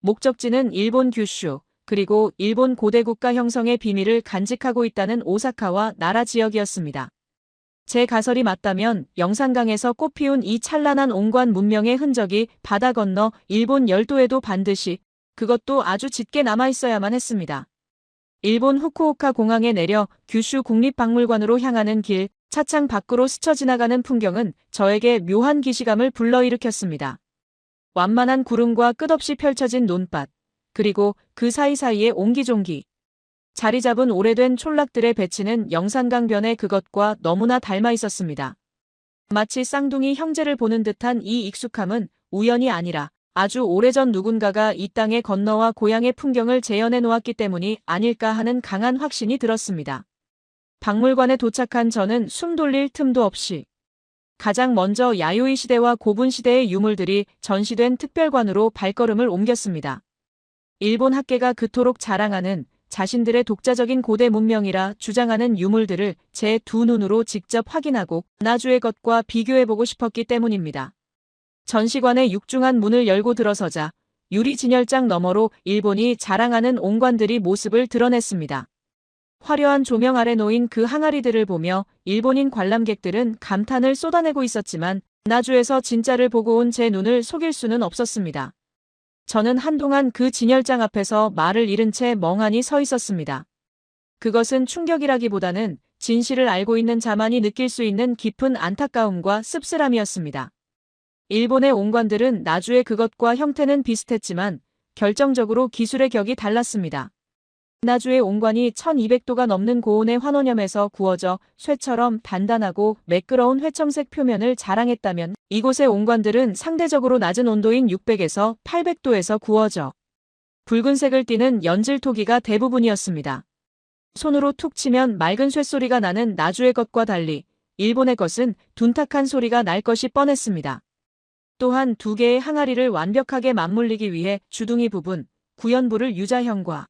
목적지는 일본 규슈, 그리고 일본 고대 국가 형성의 비밀을 간직하고 있다는 오사카와 나라 지역이었습니다. 제 가설이 맞다면 영산강에서 꽃피운 이 찬란한 온관 문명의 흔적이 바다 건너 일본 열도에도 반드시, 그것도 아주 짙게 남아있어야만 했습니다. 일본 후쿠오카 공항에 내려 규슈 국립박물관으로 향하는 길, 차창 밖으로 스쳐 지나가는 풍경은 저에게 묘한 기시감을 불러일으켰습니다. 완만한 구름과 끝없이 펼쳐진 논밭, 그리고 그 사이사이의 옹기종기. 자리 잡은 오래된 촌락들의 배치는 영산강변의 그것과 너무나 닮아 있었습니다. 마치 쌍둥이 형제를 보는 듯한 이 익숙함은 우연이 아니라 아주 오래전 누군가가 이 땅에 건너와 고향의 풍경을 재현해 놓았기 때문이 아닐까 하는 강한 확신이 들었습니다. 박물관에 도착한 저는 숨 돌릴 틈도 없이 가장 먼저 야요이 시대와 고분 시대의 유물들이 전시된 특별관으로 발걸음을 옮겼습니다. 일본 학계가 그토록 자랑하는 자신들의 독자적인 고대 문명이라 주장하는 유물들을 제 두 눈으로 직접 확인하고 나주의 것과 비교해보고 싶었기 때문입니다. 전시관의 육중한 문을 열고 들어서자 유리 진열장 너머로 일본이 자랑하는 옹관들이 모습을 드러냈습니다. 화려한 조명 아래 놓인 그 항아리들을 보며 일본인 관람객들은 감탄을 쏟아내고 있었지만 나주에서 진짜를 보고 온 제 눈을 속일 수는 없었습니다. 저는 한동안 그 진열장 앞에서 말을 잃은 채 멍하니 서 있었습니다. 그것은 충격이라기보다는 진실을 알고 있는 자만이 느낄 수 있는 깊은 안타까움과 씁쓸함이었습니다. 일본의 옹관들은 나주의 그것과 형태는 비슷했지만 결정적으로 기술의 격이 달랐습니다. 나주의 옹관이 1200도가 넘는 고온의 환원염에서 구워져 쇠처럼 단단하고 매끄러운 회청색 표면을 자랑했다면 이곳의 옹관들은 상대적으로 낮은 온도인 600에서 800도에서 구워져 붉은색을 띠는 연질토기가 대부분이었습니다. 손으로 툭 치면 맑은 쇳소리가 나는 나주의 것과 달리 일본의 것은 둔탁한 소리가 날 것이 뻔했습니다. 또한 두 개의 항아리를 완벽하게 맞물리기 위해 주둥이 부분, 구연부를 유자형과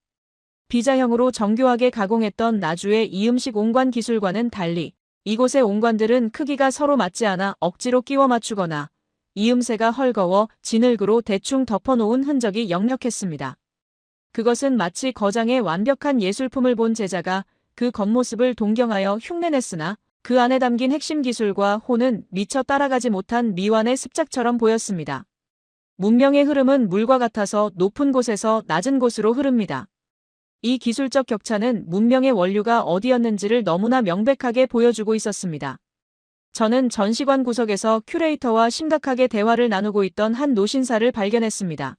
비자형으로 정교하게 가공했던 나주의 이음식 옹관 기술과는 달리 이곳의 옹관들은 크기가 서로 맞지 않아 억지로 끼워 맞추거나 이음새가 헐거워 진흙으로 대충 덮어놓은 흔적이 역력했습니다. 그것은 마치 거장의 완벽한 예술품을 본 제자가 그 겉모습을 동경하여 흉내냈으나 그 안에 담긴 핵심 기술과 호는 미처 따라가지 못한 미완의 습작처럼 보였습니다. 문명의 흐름은 물과 같아서 높은 곳에서 낮은 곳으로 흐릅니다. 이 기술적 격차는 문명의 원류가 어디였는지를 너무나 명백하게 보여주고 있었습니다. 저는 전시관 구석에서 큐레이터와 심각하게 대화를 나누고 있던 한 노신사를 발견했습니다.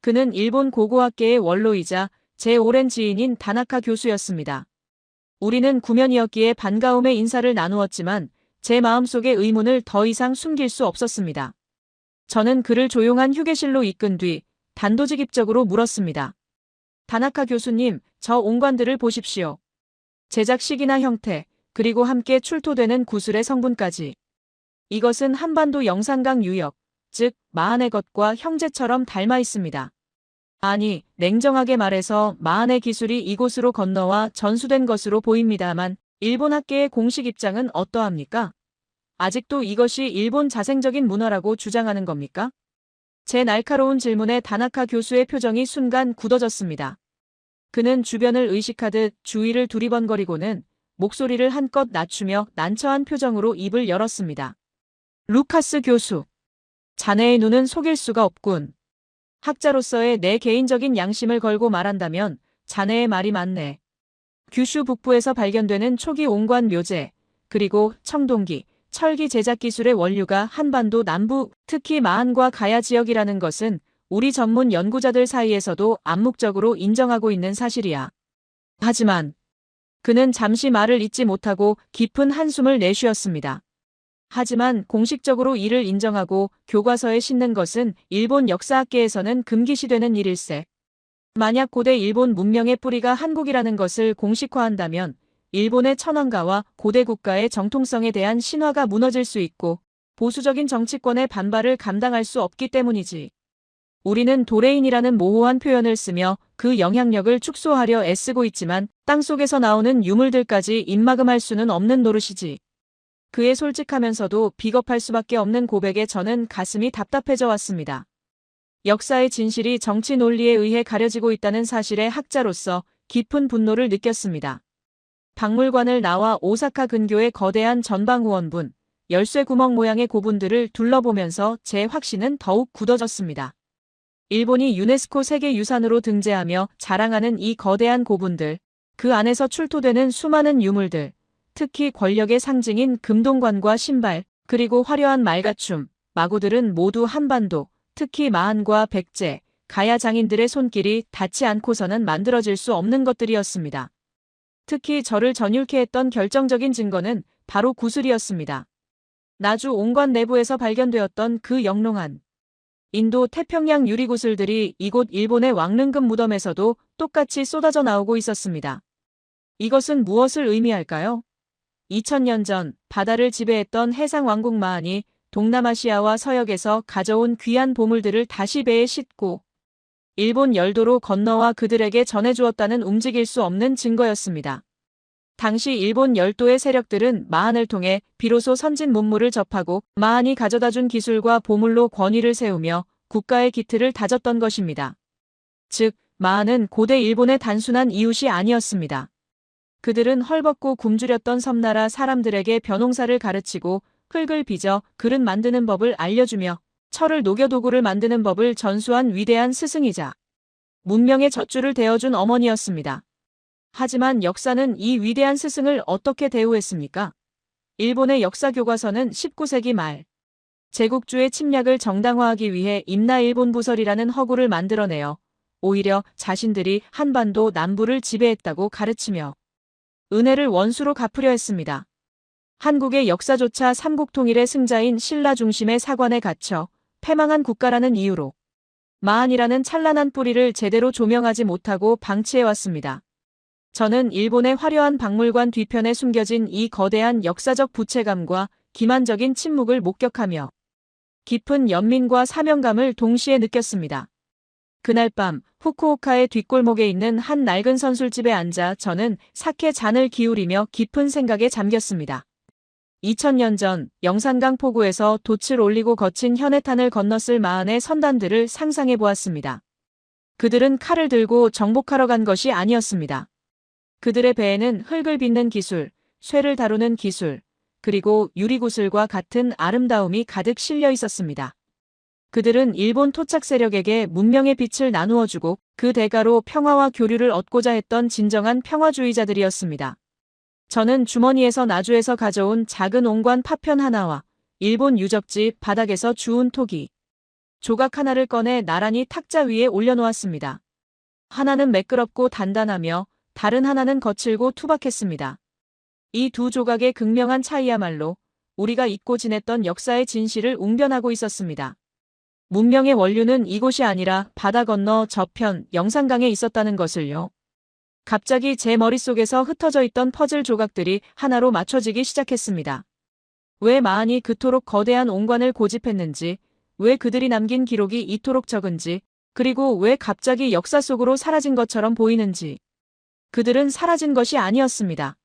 그는 일본 고고학계의 원로이자 제 오랜 지인인 다나카 교수였습니다. 우리는 구면이었기에 반가움의 인사를 나누었지만 제 마음속의 의문을 더 이상 숨길 수 없었습니다. 저는 그를 조용한 휴게실로 이끈 뒤 단도직입적으로 물었습니다. 다나카 교수님, 저 옹관들을 보십시오. 제작 시기나 형태, 그리고 함께 출토되는 구슬의 성분까지. 이것은 한반도 영산강 유역, 즉 마한의 것과 형제처럼 닮아 있습니다. 아니, 냉정하게 말해서 마한의 기술이 이곳으로 건너와 전수된 것으로 보입니다만 일본 학계의 공식 입장은 어떠합니까? 아직도 이것이 일본 자생적인 문화라고 주장하는 겁니까? 제 날카로운 질문에 다나카 교수의 표정이 순간 굳어졌습니다. 그는 주변을 의식하듯 주위를 두리번거리고는 목소리를 한껏 낮추며 난처한 표정으로 입을 열었습니다. 루카스 교수. 자네의 눈은 속일 수가 없군. 학자로서의 내 개인적인 양심을 걸고 말한다면 자네의 말이 맞네. 규슈 북부에서 발견되는 초기 옹관 묘제, 그리고 청동기, 철기 제작 기술의 원류가 한반도 남부, 특히 마한과 가야 지역이라는 것은 우리 전문 연구자들 사이에서도 암묵적으로 인정하고 있는 사실이야. 하지만 그는 잠시 말을 잇지 못하고 깊은 한숨을 내쉬었습니다. 하지만 공식적으로 이를 인정하고 교과서에 싣는 것은 일본 역사학계에서는 금기시되는 일일세. 만약 고대 일본 문명의 뿌리가 한국이라는 것을 공식화한다면 일본의 천황가와 고대 국가의 정통성에 대한 신화가 무너질 수 있고 보수적인 정치권의 반발을 감당할 수 없기 때문이지. 우리는 도레인이라는 모호한 표현을 쓰며 그 영향력을 축소하려 애쓰고 있지만 땅속에서 나오는 유물들까지 입막음할 수는 없는 노릇이지. 그의 솔직하면서도 비겁할 수밖에 없는 고백에 저는 가슴이 답답해져 왔습니다. 역사의 진실이 정치 논리에 의해 가려지고 있다는 사실에 학자로서 깊은 분노를 느꼈습니다. 박물관을 나와 오사카 근교의 거대한 전방후원분, 열쇠 구멍 모양의 고분들을 둘러보면서 제 확신은 더욱 굳어졌습니다. 일본이 유네스코 세계유산으로 등재하며 자랑하는 이 거대한 고분들, 그 안에서 출토되는 수많은 유물들, 특히 권력의 상징인 금동관과 신발, 그리고 화려한 말가춤, 마구들은 모두 한반도, 특히 마한과 백제, 가야 장인들의 손길이 닿지 않고서는 만들어질 수 없는 것들이었습니다. 특히 저를 전율케 했던 결정적인 증거는 바로 구슬이었습니다. 나주 옹관 내부에서 발견되었던 그 영롱한 인도 태평양 유리구슬들이 이곳 일본의 왕릉금 무덤에서도 똑같이 쏟아져 나오고 있었습니다. 이것은 무엇을 의미할까요? 2000년 전 바다를 지배했던 해상왕국 마한이 동남아시아와 서역에서 가져온 귀한 보물들을 다시 배에 싣고 일본 열도로 건너와 그들에게 전해주었다는 움직일 수 없는 증거였습니다. 당시 일본 열도의 세력들은 마한을 통해 비로소 선진 문물을 접하고 마한이 가져다준 기술과 보물로 권위를 세우며 국가의 기틀을 다졌던 것입니다. 즉, 마한은 고대 일본의 단순한 이웃이 아니었습니다. 그들은 헐벗고 굶주렸던 섬나라 사람들에게 벼농사를 가르치고 흙을 빚어 그릇 만드는 법을 알려주며 철을 녹여 도구를 만드는 법을 전수한 위대한 스승이자 문명의 젖줄을 대어준 어머니였습니다. 하지만 역사는 이 위대한 스승을 어떻게 대우했습니까? 일본의 역사 교과서는 19세기 말 제국주의 침략을 정당화하기 위해 임나일본 부설이라는 허구를 만들어내어 오히려 자신들이 한반도 남부를 지배했다고 가르치며 은혜를 원수로 갚으려 했습니다. 한국의 역사조차 삼국통일의 승자인 신라 중심의 사관에 갇혀 패망한 국가라는 이유로 마한이라는 찬란한 뿌리를 제대로 조명하지 못하고 방치해왔습니다. 저는 일본의 화려한 박물관 뒤편에 숨겨진 이 거대한 역사적 부채감과 기만적인 침묵을 목격하며 깊은 연민과 사명감을 동시에 느꼈습니다. 그날 밤 후쿠오카의 뒷골목에 있는 한 낡은 선술집에 앉아 저는 사케 잔을 기울이며 깊은 생각에 잠겼습니다. 2000년 전 영산강 포구에서 돛을 올리고 거친 현해탄을 건넜을 마한의 선단들을 상상해 보았습니다. 그들은 칼을 들고 정복하러 간 것이 아니었습니다. 그들의 배에는 흙을 빚는 기술, 쇠를 다루는 기술, 그리고 유리구슬과 같은 아름다움이 가득 실려 있었습니다. 그들은 일본 토착 세력에게 문명의 빛을 나누어주고 그 대가로 평화와 교류를 얻고자 했던 진정한 평화주의자들이었습니다. 저는 주머니에서 나주에서 가져온 작은 옹관 파편 하나와 일본 유적지 바닥에서 주운 토기 조각 하나를 꺼내 나란히 탁자 위에 올려놓았습니다. 하나는 매끄럽고 단단하며 다른 하나는 거칠고 투박했습니다. 이 두 조각의 극명한 차이야말로 우리가 잊고 지냈던 역사의 진실을 웅변하고 있었습니다. 문명의 원류는 이곳이 아니라 바다 건너 저편 영산강에 있었다는 것을요. 갑자기 제 머릿속에서 흩어져 있던 퍼즐 조각들이 하나로 맞춰지기 시작했습니다. 왜 마한이 그토록 거대한 옹관을 고집했는지, 왜 그들이 남긴 기록이 이토록 적은지, 그리고 왜 갑자기 역사 속으로 사라진 것처럼 보이는지. 그들은 사라진 것이 아니었습니다.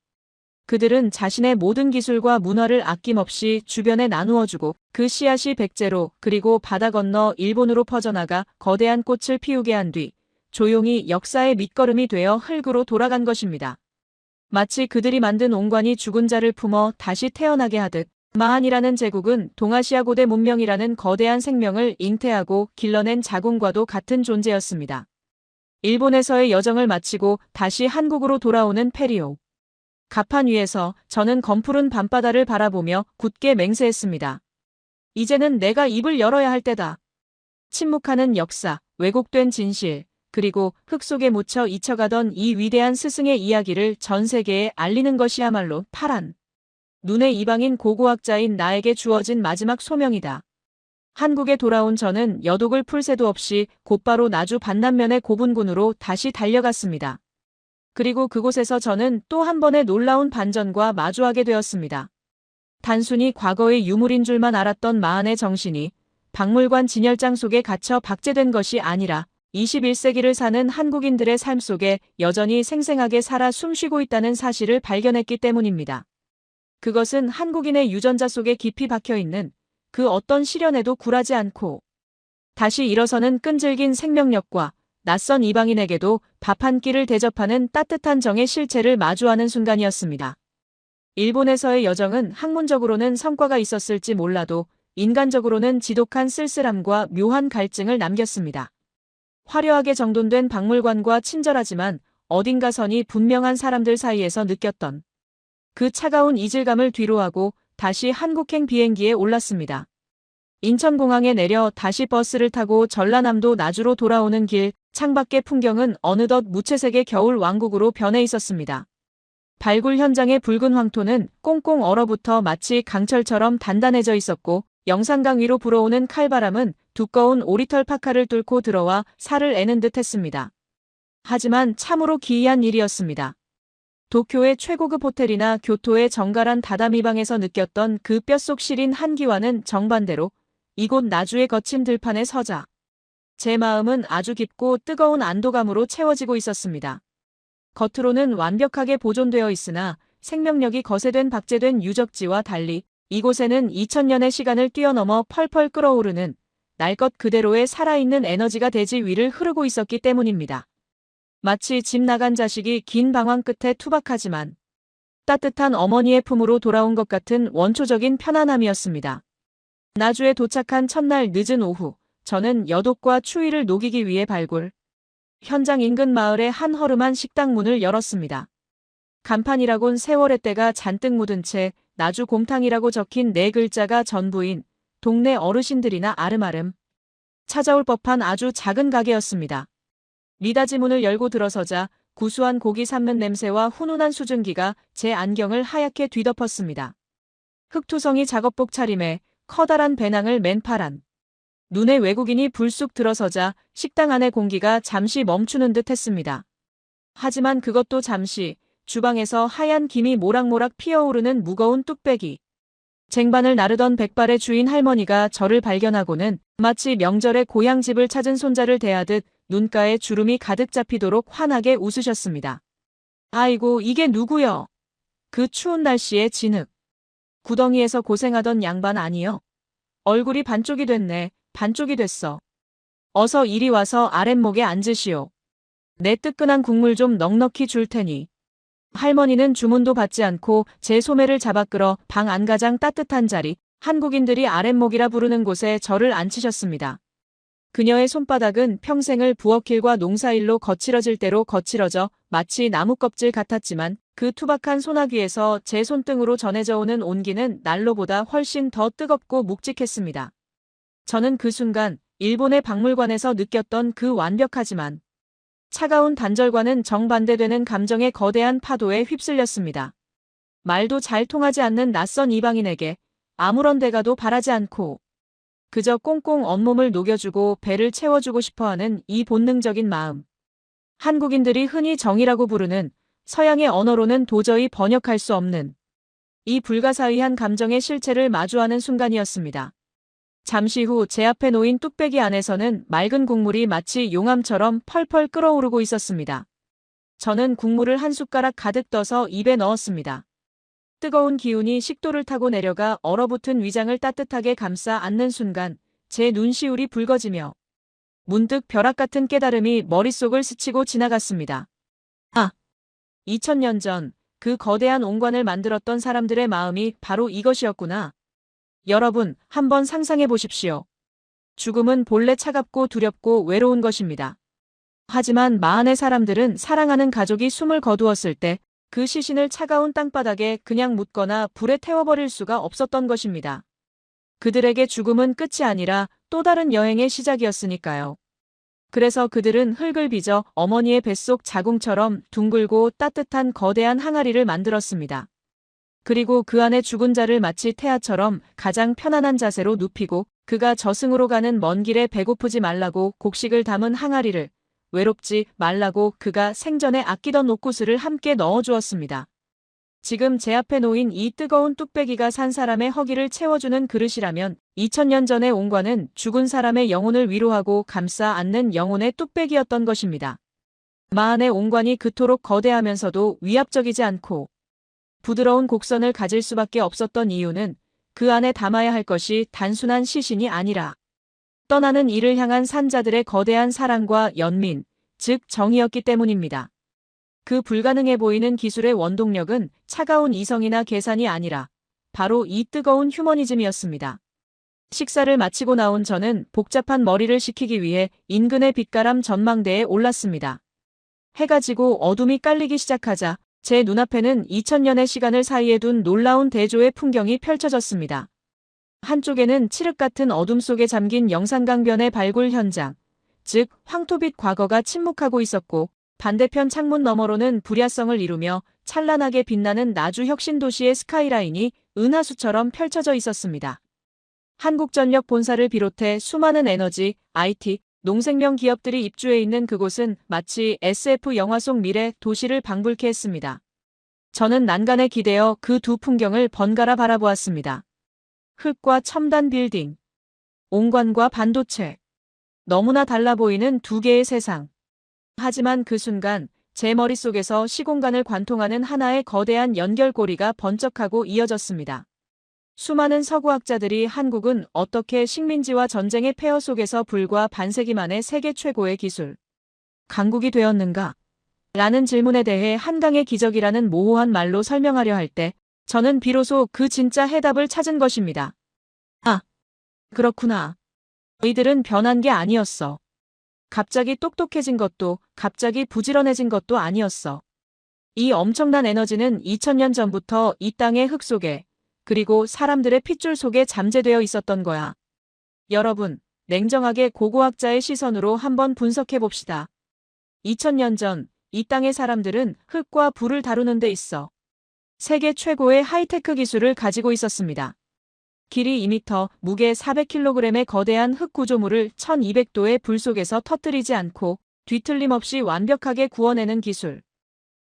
그들은 자신의 모든 기술과 문화를 아낌없이 주변에 나누어주고 그 씨앗이 백제로 그리고 바다 건너 일본으로 퍼져나가 거대한 꽃을 피우게 한 뒤 조용히 역사의 밑거름이 되어 흙으로 돌아간 것입니다. 마치 그들이 만든 옹관이 죽은 자를 품어 다시 태어나게 하듯 마한이라는 제국은 동아시아 고대 문명이라는 거대한 생명을 잉태하고 길러낸 자궁과도 같은 존재였습니다. 일본에서의 여정을 마치고 다시 한국으로 돌아오는 페리오. 갑판 위에서 저는 검푸른 밤바다를 바라보며 굳게 맹세했습니다. 이제는 내가 입을 열어야 할 때다. 침묵하는 역사, 왜곡된 진실, 그리고 흙 속에 묻혀 잊혀가던 이 위대한 스승의 이야기를 전 세계에 알리는 것이야말로 파란 눈의 이방인 고고학자인 나에게 주어진 마지막 소명이다. 한국에 돌아온 저는 여독을 풀 새도 없이 곧바로 나주 반남면의 고분군으로 다시 달려갔습니다. 그리고 그곳에서 저는 또 한 번의 놀라운 반전과 마주하게 되었습니다. 단순히 과거의 유물인 줄만 알았던 마한의 정신이 박물관 진열장 속에 갇혀 박제된 것이 아니라 21세기를 사는 한국인들의 삶 속에 여전히 생생하게 살아 숨쉬고 있다는 사실을 발견했기 때문입니다. 그것은 한국인의 유전자 속에 깊이 박혀있는 그 어떤 시련에도 굴하지 않고 다시 일어서는 끈질긴 생명력과 낯선 이방인에게도 밥 한 끼를 대접하는 따뜻한 정의 실체를 마주하는 순간이었습니다. 일본에서의 여정은 학문적으로는 성과가 있었을지 몰라도 인간적으로는 지독한 쓸쓸함과 묘한 갈증을 남겼습니다. 화려하게 정돈된 박물관과 친절하지만 어딘가 선이 분명한 사람들 사이에서 느꼈던 그 차가운 이질감을 뒤로하고 다시 한국행 비행기에 올랐습니다. 인천공항에 내려 다시 버스를 타고 전라남도 나주로 돌아오는 길, 창밖의 풍경은 어느덧 무채색의 겨울 왕국으로 변해 있었습니다. 발굴 현장의 붉은 황토는 꽁꽁 얼어붙어 마치 강철처럼 단단해져 있었고 영산강 위로 불어오는 칼바람은 두꺼운 오리털 파카를 뚫고 들어와 살을 애는 듯 했습니다. 하지만 참으로 기이한 일이었습니다. 도쿄의 최고급 호텔이나 교토의 정갈한 다다미방에서 느꼈던 그 뼛속 시린 한기와는 정반대로 이곳 나주의 거친 들판에 서자 제 마음은 아주 깊고 뜨거운 안도감으로 채워지고 있었습니다. 겉으로는 완벽하게 보존되어 있으나 생명력이 거세된 박제된 유적지와 달리 이곳에는 2000년의 시간을 뛰어넘어 펄펄 끓어오르는 날 것 그대로의 살아있는 에너지가 대지 위를 흐르고 있었기 때문입니다. 마치 집 나간 자식이 긴 방황 끝에 투박하지만 따뜻한 어머니의 품으로 돌아온 것 같은 원초적인 편안함이었습니다. 나주에 도착한 첫날 늦은 오후, 저는 여독과 추위를 녹이기 위해 발굴 현장 인근 마을의 한 허름한 식당 문을 열었습니다. 간판이라곤 세월의 때가 잔뜩 묻은 채 나주 곰탕이라고 적힌 4글자가 전부인 동네 어르신들이나 아름아름 찾아올 법한 아주 작은 가게였습니다. 미닫이 문을 열고 들어서자 구수한 고기 삶는 냄새와 훈훈한 수증기가 제 안경을 하얗게 뒤덮었습니다. 흑투성이 작업복 차림에 커다란 배낭을 맨 파란 눈에 외국인이 불쑥 들어서자 식당 안의 공기가 잠시 멈추는 듯 했습니다. 하지만 그것도 잠시 주방에서 하얀 김이 모락모락 피어오르는 무거운 뚝배기. 쟁반을 나르던 백발의 주인 할머니가 저를 발견하고는 마치 명절에 고향집을 찾은 손자를 대하듯 눈가에 주름이 가득 잡히도록 환하게 웃으셨습니다. 아이고, 이게 누구여? 그 추운 날씨에 진흙 구덩이에서 고생하던 양반 아니여? 얼굴이 반쪽이 됐네. 반쪽이 됐어. 어서 이리 와서 아랫목에 앉으시오. 내 뜨끈한 국물 좀 넉넉히 줄 테니. 할머니는 주문도 받지 않고 제 소매를 잡아 끌어 방 안가장 따뜻한 자리, 한국인들이 아랫목이라 부르는 곳에 저를 앉히셨습니다. 그녀의 손바닥은 평생을 부엌일과 농사일로 거칠어질 대로 거칠어져 마치 나무 껍질 같았지만 그 투박한 소나귀에서 제 손등으로 전해져 오는 온기는 난로보다 훨씬 더 뜨겁고 묵직했습니다. 저는 그 순간 일본의 박물관에서 느꼈던 그 완벽하지만 차가운 단절과는 정반대되는 감정의 거대한 파도에 휩쓸렸습니다. 말도 잘 통하지 않는 낯선 이방인에게 아무런 대가도 바라지 않고 그저 꽁꽁 온몸을 녹여주고 배를 채워주고 싶어하는 이 본능적인 마음. 한국인들이 흔히 정이라고 부르는 서양의 언어로는 도저히 번역할 수 없는 이 불가사의한 감정의 실체를 마주하는 순간이었습니다. 잠시 후 제 앞에 놓인 뚝배기 안에서는 맑은 국물이 마치 용암처럼 펄펄 끓어오르고 있었습니다. 저는 국물을 한 숟가락 가득 떠서 입에 넣었습니다. 뜨거운 기운이 식도를 타고 내려가 얼어붙은 위장을 따뜻하게 감싸 안는 순간 제 눈시울이 붉어지며 문득 벼락 같은 깨달음이 머릿속을 스치고 지나갔습니다. 2000년 전 그 거대한 옹관을 만들었던 사람들의 마음이 바로 이것이었구나. 여러분, 한번 상상해 보십시오. 죽음은 본래 차갑고 두렵고 외로운 것입니다. 하지만 마한의 사람들은 사랑하는 가족이 숨을 거두었을 때 그 시신을 차가운 땅바닥에 그냥 묻거나 불에 태워버릴 수가 없었던 것입니다. 그들에게 죽음은 끝이 아니라 또 다른 여행의 시작이었으니까요. 그래서 그들은 흙을 빚어 어머니의 뱃속 자궁처럼 둥글고 따뜻한 거대한 항아리를 만들었습니다. 그리고 그 안에 죽은 자를 마치 태아처럼 가장 편안한 자세로 눕히고 그가 저승으로 가는 먼 길에 배고프지 말라고 곡식을 담은 항아리를, 외롭지 말라고 그가 생전에 아끼던 옷구슬을 함께 넣어주었습니다. 지금 제 앞에 놓인 이 뜨거운 뚝배기가 산 사람의 허기를 채워주는 그릇이라면 2000년 전의 옹관은 죽은 사람의 영혼을 위로하고 감싸 안는 영혼의 뚝배기였던 것입니다. 마한의 옹관이 그토록 거대하면서도 위압적이지 않고 부드러운 곡선을 가질 수밖에 없었던 이유는 그 안에 담아야 할 것이 단순한 시신이 아니라 떠나는 이를 향한 산자들의 거대한 사랑과 연민, 즉 정이었기 때문입니다. 그 불가능해 보이는 기술의 원동력은 차가운 이성이나 계산이 아니라 바로 이 뜨거운 휴머니즘이었습니다. 식사를 마치고 나온 저는 복잡한 머리를 식히기 위해 인근의 빛가람 전망대에 올랐습니다. 해가 지고 어둠이 깔리기 시작하자 제 눈앞에는 2000년의 시간을 사이에 둔 놀라운 대조의 풍경이 펼쳐졌습니다. 한쪽에는 칠흑 같은 어둠 속에 잠긴 영산강변의 발굴 현장, 즉 황토빛 과거가 침묵하고 있었고 반대편 창문 너머로는 불야성을 이루며 찬란하게 빛나는 나주 혁신도시의 스카이라인이 은하수처럼 펼쳐져 있었습니다. 한국전력 본사를 비롯해 수많은 에너지, IT, 농생명 기업들이 입주해 있는 그곳은 마치 SF 영화 속 미래 도시를 방불케 했습니다. 저는 난간에 기대어 그 두 풍경을 번갈아 바라보았습니다. 흙과 첨단 빌딩, 옹관과 반도체. 너무나 달라 보이는 두 개의 세상. 하지만 그 순간 제 머릿속에서 시공간을 관통하는 하나의 거대한 연결고리가 번쩍하고 이어졌습니다. 수많은 서구학자들이 한국은 어떻게 식민지와 전쟁의 폐허 속에서 불과 반세기 만에 세계 최고의 기술 강국이 되었는가? 라는 질문에 대해 한강의 기적이라는 모호한 말로 설명하려 할 때 저는 비로소 그 진짜 해답을 찾은 것입니다. 아, 그렇구나. 너희들은 변한 게 아니었어. 갑자기 똑똑해진 것도 갑자기 부지런해진 것도 아니었어. 이 엄청난 에너지는 2000년 전부터 이 땅의 흙 속에 그리고 사람들의 핏줄 속에 잠재되어 있었던 거야. 여러분, 냉정하게 고고학자의 시선으로 한번 분석해 봅시다. 2000년 전 이 땅의 사람들은 흙과 불을 다루는 데 있어 세계 최고의 하이테크 기술을 가지고 있었습니다. 길이 2m, 무게 400kg의 거대한 흙 구조물을 1200도의 불 속에서 터뜨리지 않고 뒤틀림 없이 완벽하게 구워내는 기술.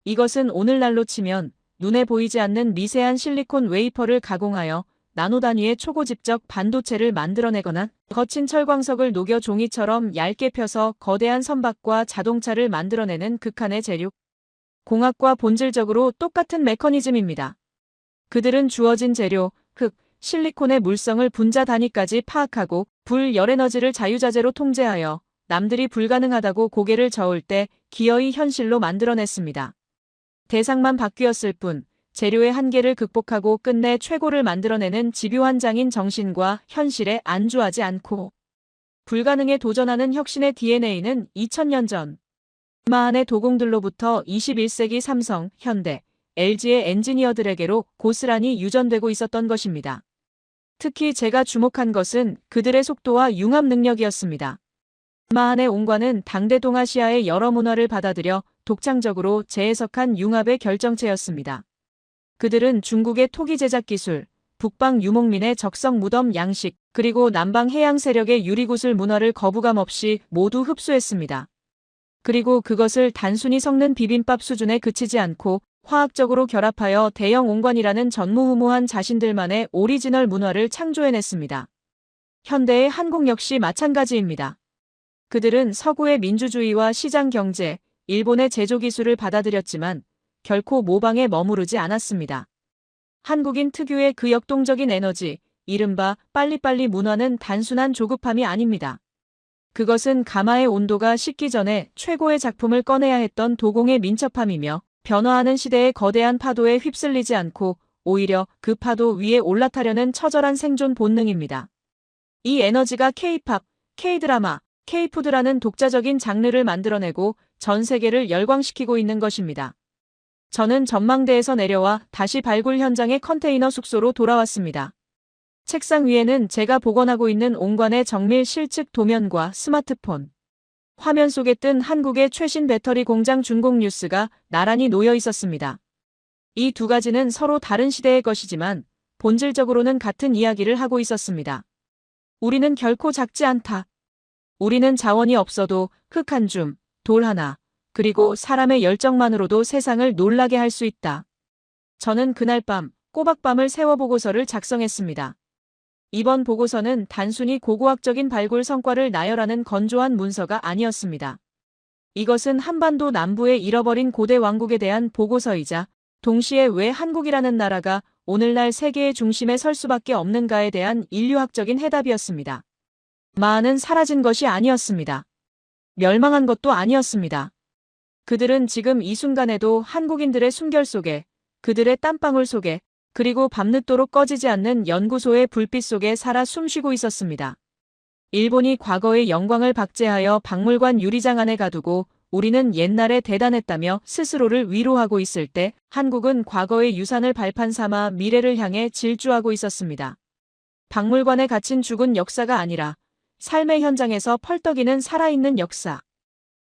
이것은 오늘날로 치면 눈에 보이지 않는 미세한 실리콘 웨이퍼를 가공하여 나노 단위의 초고집적 반도체를 만들어내거나 거친 철광석을 녹여 종이처럼 얇게 펴서 거대한 선박과 자동차를 만들어내는 극한의 재료. 공학과 본질적으로 똑같은 메커니즘입니다. 그들은 주어진 재료, 흙, 실리콘의 물성을 분자 단위까지 파악하고 불 열에너지를 자유자재로 통제하여 남들이 불가능하다고 고개를 저을 때 기어이 현실로 만들어냈습니다. 대상만 바뀌었을 뿐 재료의 한계를 극복하고 끝내 최고를 만들어내는 집요한 장인 정신과 현실에 안주하지 않고 불가능에 도전하는 혁신의 DNA는 2000년 전 마한의 도공들로부터 21세기 삼성, 현대, LG의 엔지니어들에게로 고스란히 유전되고 있었던 것입니다. 특히 제가 주목한 것은 그들의 속도와 융합 능력이었습니다. 마한의 옹관은 당대 동아시아의 여러 문화를 받아들여 독창적으로 재해석한 융합의 결정체였습니다. 그들은 중국의 토기 제작 기술, 북방 유목민의 적성 무덤 양식, 그리고 남방 해양 세력의 유리구슬 문화를 거부감 없이 모두 흡수했습니다. 그리고 그것을 단순히 섞는 비빔밥 수준에 그치지 않고 화학적으로 결합하여 대형 옹관이라는 전무후무한 자신들만의 오리지널 문화를 창조해냈습니다. 현대의 한국 역시 마찬가지입니다. 그들은 서구의 민주주의와 시장 경제, 일본의 제조기술을 받아들였지만 결코 모방에 머무르지 않았습니다. 한국인 특유의 그 역동적인 에너지, 이른바 빨리빨리 문화는 단순한 조급함이 아닙니다. 그것은 가마의 온도가 식기 전에 최고의 작품을 꺼내야 했던 도공의 민첩함이며 변화하는 시대의 거대한 파도에 휩쓸리지 않고 오히려 그 파도 위에 올라타려는 처절한 생존 본능입니다. 이 에너지가 K-팝, K-드라마, K-푸드라는 독자적인 장르를 만들어내고 전 세계를 열광시키고 있는 것입니다. 저는 전망대에서 내려와 다시 발굴 현장의 컨테이너 숙소로 돌아왔습니다. 책상 위에는 제가 복원하고 있는 옹관의 정밀 실측 도면과 스마트폰, 화면 속에 뜬 한국의 최신 배터리 공장 준공 뉴스가 나란히 놓여 있었습니다. 이 두 가지는 서로 다른 시대의 것이지만 본질적으로는 같은 이야기를 하고 있었습니다. 우리는 결코 작지 않다. 우리는 자원이 없어도 흙 한 줌, 돌 하나, 그리고 사람의 열정만으로도 세상을 놀라게 할 수 있다. 저는 그날 밤 꼬박밤을 세워 보고서를 작성했습니다. 이번 보고서는 단순히 고고학적인 발굴 성과를 나열하는 건조한 문서가 아니었습니다. 이것은 한반도 남부의 잃어버린 고대 왕국에 대한 보고서이자 동시에 왜 한국이라는 나라가 오늘날 세계의 중심에 설 수밖에 없는가에 대한 인류학적인 해답이었습니다. 마아는 사라진 것이 아니었습니다. 멸망한 것도 아니었습니다. 그들은 지금 이 순간에도 한국인들의 숨결 속에, 그들의 땀방울 속에, 그리고 밤늦도록 꺼지지 않는 연구소의 불빛 속에 살아 숨쉬고 있었습니다. 일본이 과거의 영광을 박제하여 박물관 유리장 안에 가두고 우리는 옛날에 대단했다며 스스로를 위로하고 있을 때 한국은 과거의 유산을 발판 삼아 미래를 향해 질주하고 있었습니다. 박물관에 갇힌 죽은 역사가 아니라 삶의 현장에서 펄떡이는 살아있는 역사.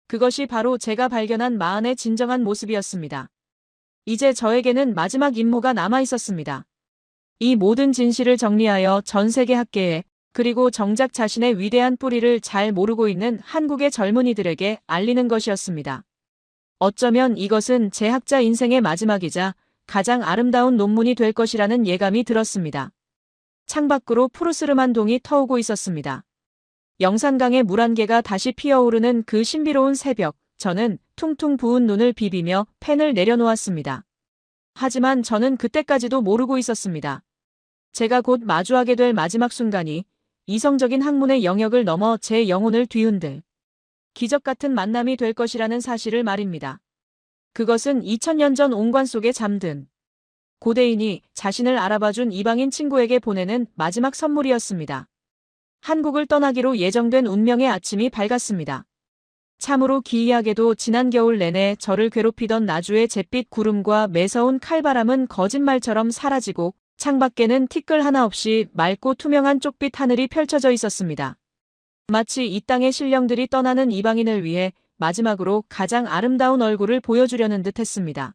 그것이 바로 제가 발견한 마흔의 진정한 모습이었습니다. 이제 저에게는 마지막 임무가 남아 있었습니다. 이 모든 진실을 정리하여 전 세계 학계에, 그리고 정작 자신의 위대한 뿌리를 잘 모르고 있는 한국의 젊은이들에게 알리는 것이었습니다. 어쩌면 이것은 제 학자 인생의 마지막이자 가장 아름다운 논문이 될 것이라는 예감이 들었습니다. 창밖으로 푸르스름한 동이 터오고 있었습니다. 영산강의 물 한 개가 다시 피어오르는 그 신비로운 새벽, 저는 퉁퉁 부은 눈을 비비며 펜을 내려놓았습니다. 하지만 저는 그때까지도 모르고 있었습니다. 제가 곧 마주하게 될 마지막 순간이 이성적인 학문의 영역을 넘어 제 영혼을 뒤흔들 기적 같은 만남이 될 것이라는 사실을 말입니다. 그것은 2000년 전 옹관 속에 잠든 고대인이 자신을 알아봐준 이방인 친구에게 보내는 마지막 선물이었습니다. 한국을 떠나기로 예정된 운명의 아침이 밝았습니다. 참으로 기이하게도 지난 겨울 내내 저를 괴롭히던 나주의 잿빛 구름과 매서운 칼바람은 거짓말처럼 사라지고 창밖에는 티끌 하나 없이 맑고 투명한 쪽빛 하늘이 펼쳐져 있었습니다. 마치 이 땅의 신령들이 떠나는 이방인을 위해 마지막으로 가장 아름다운 얼굴을 보여주려는 듯 했습니다.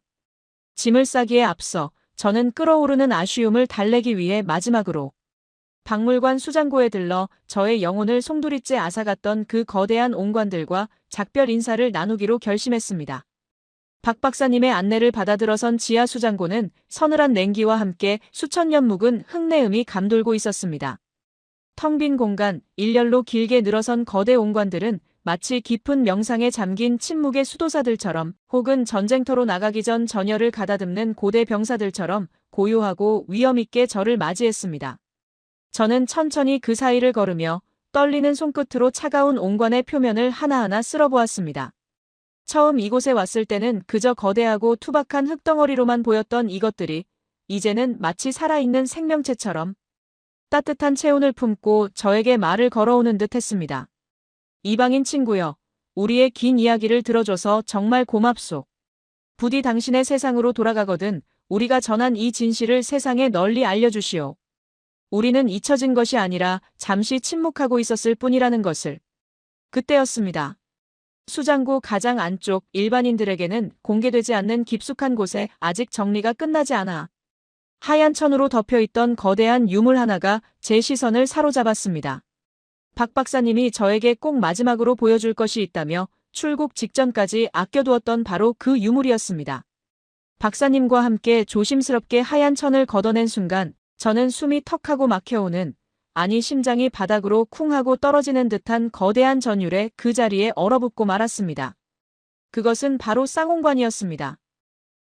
짐을 싸기에 앞서 저는 끓어오르는 아쉬움을 달래기 위해 마지막으로 박물관 수장고에 들러 저의 영혼을 송두리째 앗아갔던 그 거대한 옹관들과 작별 인사를 나누기로 결심했습니다. 박 박사님의 안내를 받아 들어선 지하 수장고는 서늘한 냉기와 함께 수천 년 묵은 흙내음이 감돌고 있었습니다. 텅 빈 공간, 일렬로 길게 늘어선 거대 옹관들은 마치 깊은 명상에 잠긴 침묵의 수도사들처럼 혹은 전쟁터로 나가기 전 전열을 가다듬는 고대 병사들처럼 고요하고 위엄있게 저를 맞이했습니다. 저는 천천히 그 사이를 걸으며 떨리는 손끝으로 차가운 옹관의 표면을 하나하나 쓸어보았습니다. 처음 이곳에 왔을 때는 그저 거대하고 투박한 흙덩어리로만 보였던 이것들이 이제는 마치 살아있는 생명체처럼 따뜻한 체온을 품고 저에게 말을 걸어오는 듯 했습니다. 이방인 친구여, 우리의 긴 이야기를 들어줘서 정말 고맙소. 부디 당신의 세상으로 돌아가거든 우리가 전한 이 진실을 세상에 널리 알려주시오. 우리는 잊혀진 것이 아니라 잠시 침묵하고 있었을 뿐이라는 것을. 그때였습니다. 수장고 가장 안쪽 일반인들에게는 공개되지 않는 깊숙한 곳에 아직 정리가 끝나지 않아 하얀 천으로 덮여있던 거대한 유물 하나가 제 시선을 사로잡았습니다. 박 박사님이 저에게 꼭 마지막으로 보여줄 것이 있다며 출국 직전까지 아껴두었던 바로 그 유물이었습니다. 박사님과 함께 조심스럽게 하얀 천을 걷어낸 순간 저는 숨이 턱하고 막혀오는, 아니 심장이 바닥으로 쿵 하고 떨어지는 듯한 거대한 전율에 그 자리에 얼어붙고 말았습니다. 그것은 바로 쌍옹관이었습니다.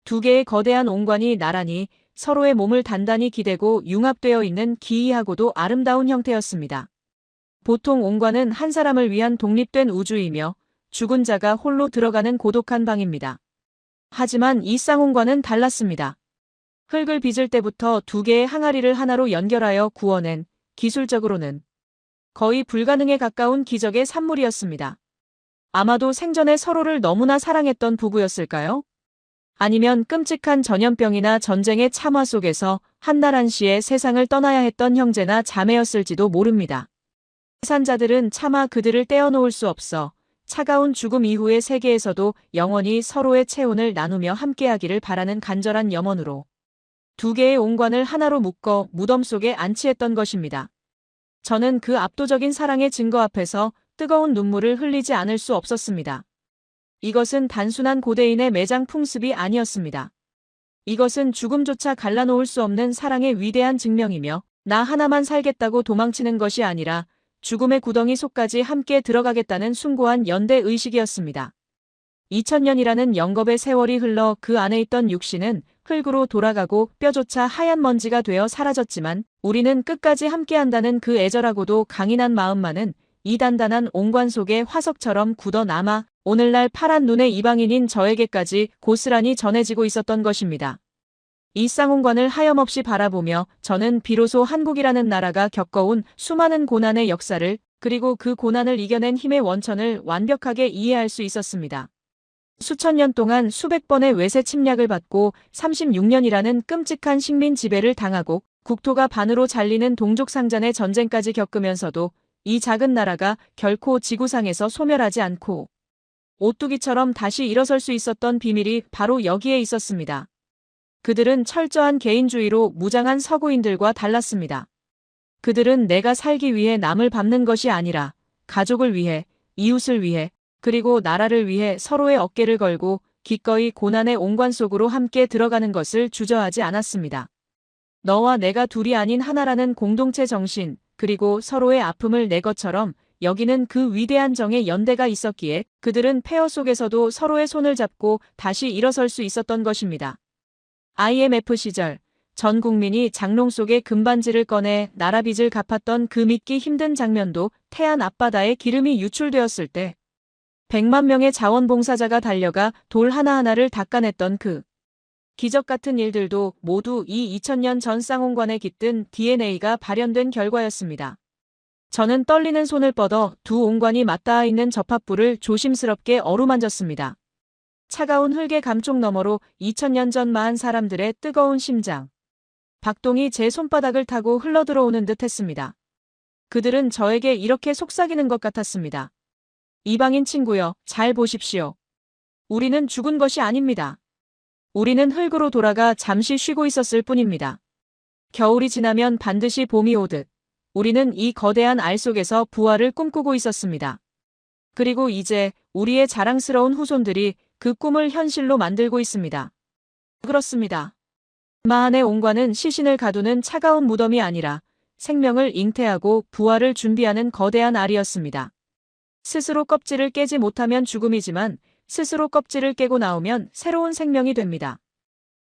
두 개의 거대한 옹관이 나란히 서로의 몸을 단단히 기대고 융합되어 있는 기이하고도 아름다운 형태였습니다. 보통 옹관은 한 사람을 위한 독립된 우주이며 죽은 자가 홀로 들어가는 고독한 방입니다. 하지만 이 쌍옹관은 달랐습니다. 흙을 빚을 때부터 두 개의 항아리를 하나로 연결하여 구워낸, 기술적으로는 거의 불가능에 가까운 기적의 산물이었습니다. 아마도 생전에 서로를 너무나 사랑했던 부부였을까요? 아니면 끔찍한 전염병이나 전쟁의 참화 속에서 한날 한시에 세상을 떠나야 했던 형제나 자매였을지도 모릅니다. 생산자들은 차마 그들을 떼어놓을 수 없어 차가운 죽음 이후의 세계에서도 영원히 서로의 체온을 나누며 함께하기를 바라는 간절한 염원으로 두 개의 옹관을 하나로 묶어 무덤 속에 안치했던 것입니다. 저는 그 압도적인 사랑의 증거 앞에서 뜨거운 눈물을 흘리지 않을 수 없었습니다. 이것은 단순한 고대인의 매장 풍습이 아니었습니다. 이것은 죽음조차 갈라놓을 수 없는 사랑의 위대한 증명이며 나 하나만 살겠다고 도망치는 것이 아니라 죽음의 구덩이 속까지 함께 들어가겠다는 숭고한 연대 의식이었습니다. 2000년이라는 영겁의 세월이 흘러 그 안에 있던 육신은 흙으로 돌아가고 뼈조차 하얀 먼지가 되어 사라졌지만 우리는 끝까지 함께한다는 그 애절하고도 강인한 마음만은 이 단단한 옹관 속에 화석처럼 굳어남아 오늘날 파란 눈의 이방인인 저에게까지 고스란히 전해지고 있었던 것입니다. 이 쌍옹관을 하염없이 바라보며 저는 비로소 한국이라는 나라가 겪어온 수많은 고난의 역사를 그리고 그 고난을 이겨낸 힘의 원천을 완벽하게 이해할 수 있었습니다. 수천 년 동안 수백 번의 외세 침략을 받고 36년이라는 끔찍한 식민 지배를 당하고 국토가 반으로 잘리는 동족상잔의 전쟁까지 겪으면서도 이 작은 나라가 결코 지구상에서 소멸하지 않고 오뚜기처럼 다시 일어설 수 있었던 비밀이 바로 여기에 있었습니다. 그들은 철저한 개인주의로 무장한 서구인들과 달랐습니다. 그들은 내가 살기 위해 남을 밟는 것이 아니라 가족을 위해, 이웃을 위해, 그리고 나라를 위해 서로의 어깨를 걸고 기꺼이 고난의 옹관 속으로 함께 들어가는 것을 주저하지 않았습니다. 너와 내가 둘이 아닌 하나라는 공동체 정신, 그리고 서로의 아픔을 내 것처럼 여기는 그 위대한 정의 연대가 있었기에 그들은 폐허 속에서도 서로의 손을 잡고 다시 일어설 수 있었던 것입니다. IMF 시절 전 국민이 장롱 속에 금반지를 꺼내 나라 빚을 갚았던 그 믿기 힘든 장면도 태안 앞바다에 기름이 유출되었을 때 100만 명의 자원봉사자가 달려가 돌 하나하나를 닦아냈던 그 기적 같은 일들도 모두 이 2000년 전 쌍옹관에 깃든 DNA가 발현된 결과였습니다. 저는 떨리는 손을 뻗어 두 옹관이 맞닿아 있는 접합부를 조심스럽게 어루만졌습니다. 차가운 흙의 감촉 너머로 2000년 전 마한 사람들의 뜨거운 심장. 박동이 제 손바닥을 타고 흘러들어오는 듯 했습니다. 그들은 저에게 이렇게 속삭이는 것 같았습니다. 이방인 친구여, 잘 보십시오. 우리는 죽은 것이 아닙니다. 우리는 흙으로 돌아가 잠시 쉬고 있었을 뿐입니다. 겨울이 지나면 반드시 봄이 오듯 우리는 이 거대한 알 속에서 부활을 꿈꾸고 있었습니다. 그리고 이제 우리의 자랑스러운 후손들이 그 꿈을 현실로 만들고 있습니다. 그렇습니다. 마한의 옹관은 시신을 가두는 차가운 무덤이 아니라 생명을 잉태하고 부활을 준비하는 거대한 알이었습니다. 스스로 껍질을 깨지 못하면 죽음이지만 스스로 껍질을 깨고 나오면 새로운 생명이 됩니다.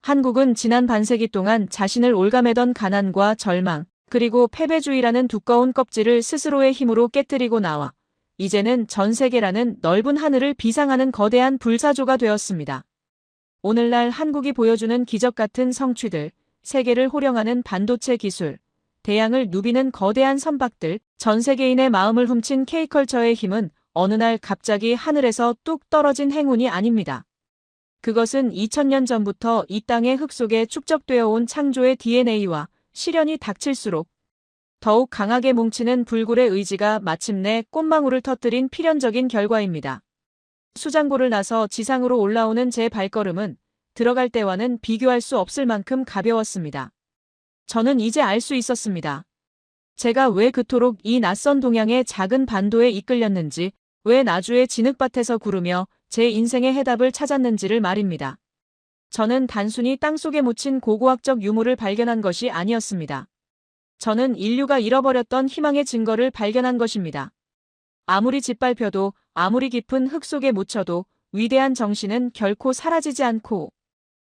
한국은 지난 반세기 동안 자신을 올가매던 가난과 절망, 그리고 패배주의라는 두꺼운 껍질을 스스로의 힘으로 깨뜨리고 나와 이제는 전 세계라는 넓은 하늘을 비상하는 거대한 불사조가 되었습니다. 오늘날 한국이 보여주는 기적 같은 성취들, 세계를 호령하는 반도체 기술, 대양을 누비는 거대한 선박들, 전 세계인의 마음을 훔친 K컬처의 힘은 어느 날 갑자기 하늘에서 뚝 떨어진 행운이 아닙니다. 그것은 2000년 전부터 이 땅의 흙 속에 축적되어 온 창조의 DNA와 시련이 닥칠수록 더욱 강하게 뭉치는 불굴의 의지가 마침내 꽃망울을 터뜨린 필연적인 결과입니다. 수장고를 나서 지상으로 올라오는 제 발걸음은 들어갈 때와는 비교할 수 없을 만큼 가벼웠습니다. 저는 이제 알 수 있었습니다. 제가 왜 그토록 이 낯선 동양의 작은 반도에 이끌렸는지, 왜 나주의 진흙밭에서 구르며 제 인생의 해답을 찾았는지를 말입니다. 저는 단순히 땅속에 묻힌 고고학적 유물을 발견한 것이 아니었습니다. 저는 인류가 잃어버렸던 희망의 증거를 발견한 것입니다. 아무리 짓밟혀도 아무리 깊은 흙 속에 묻혀도 위대한 정신은 결코 사라지지 않고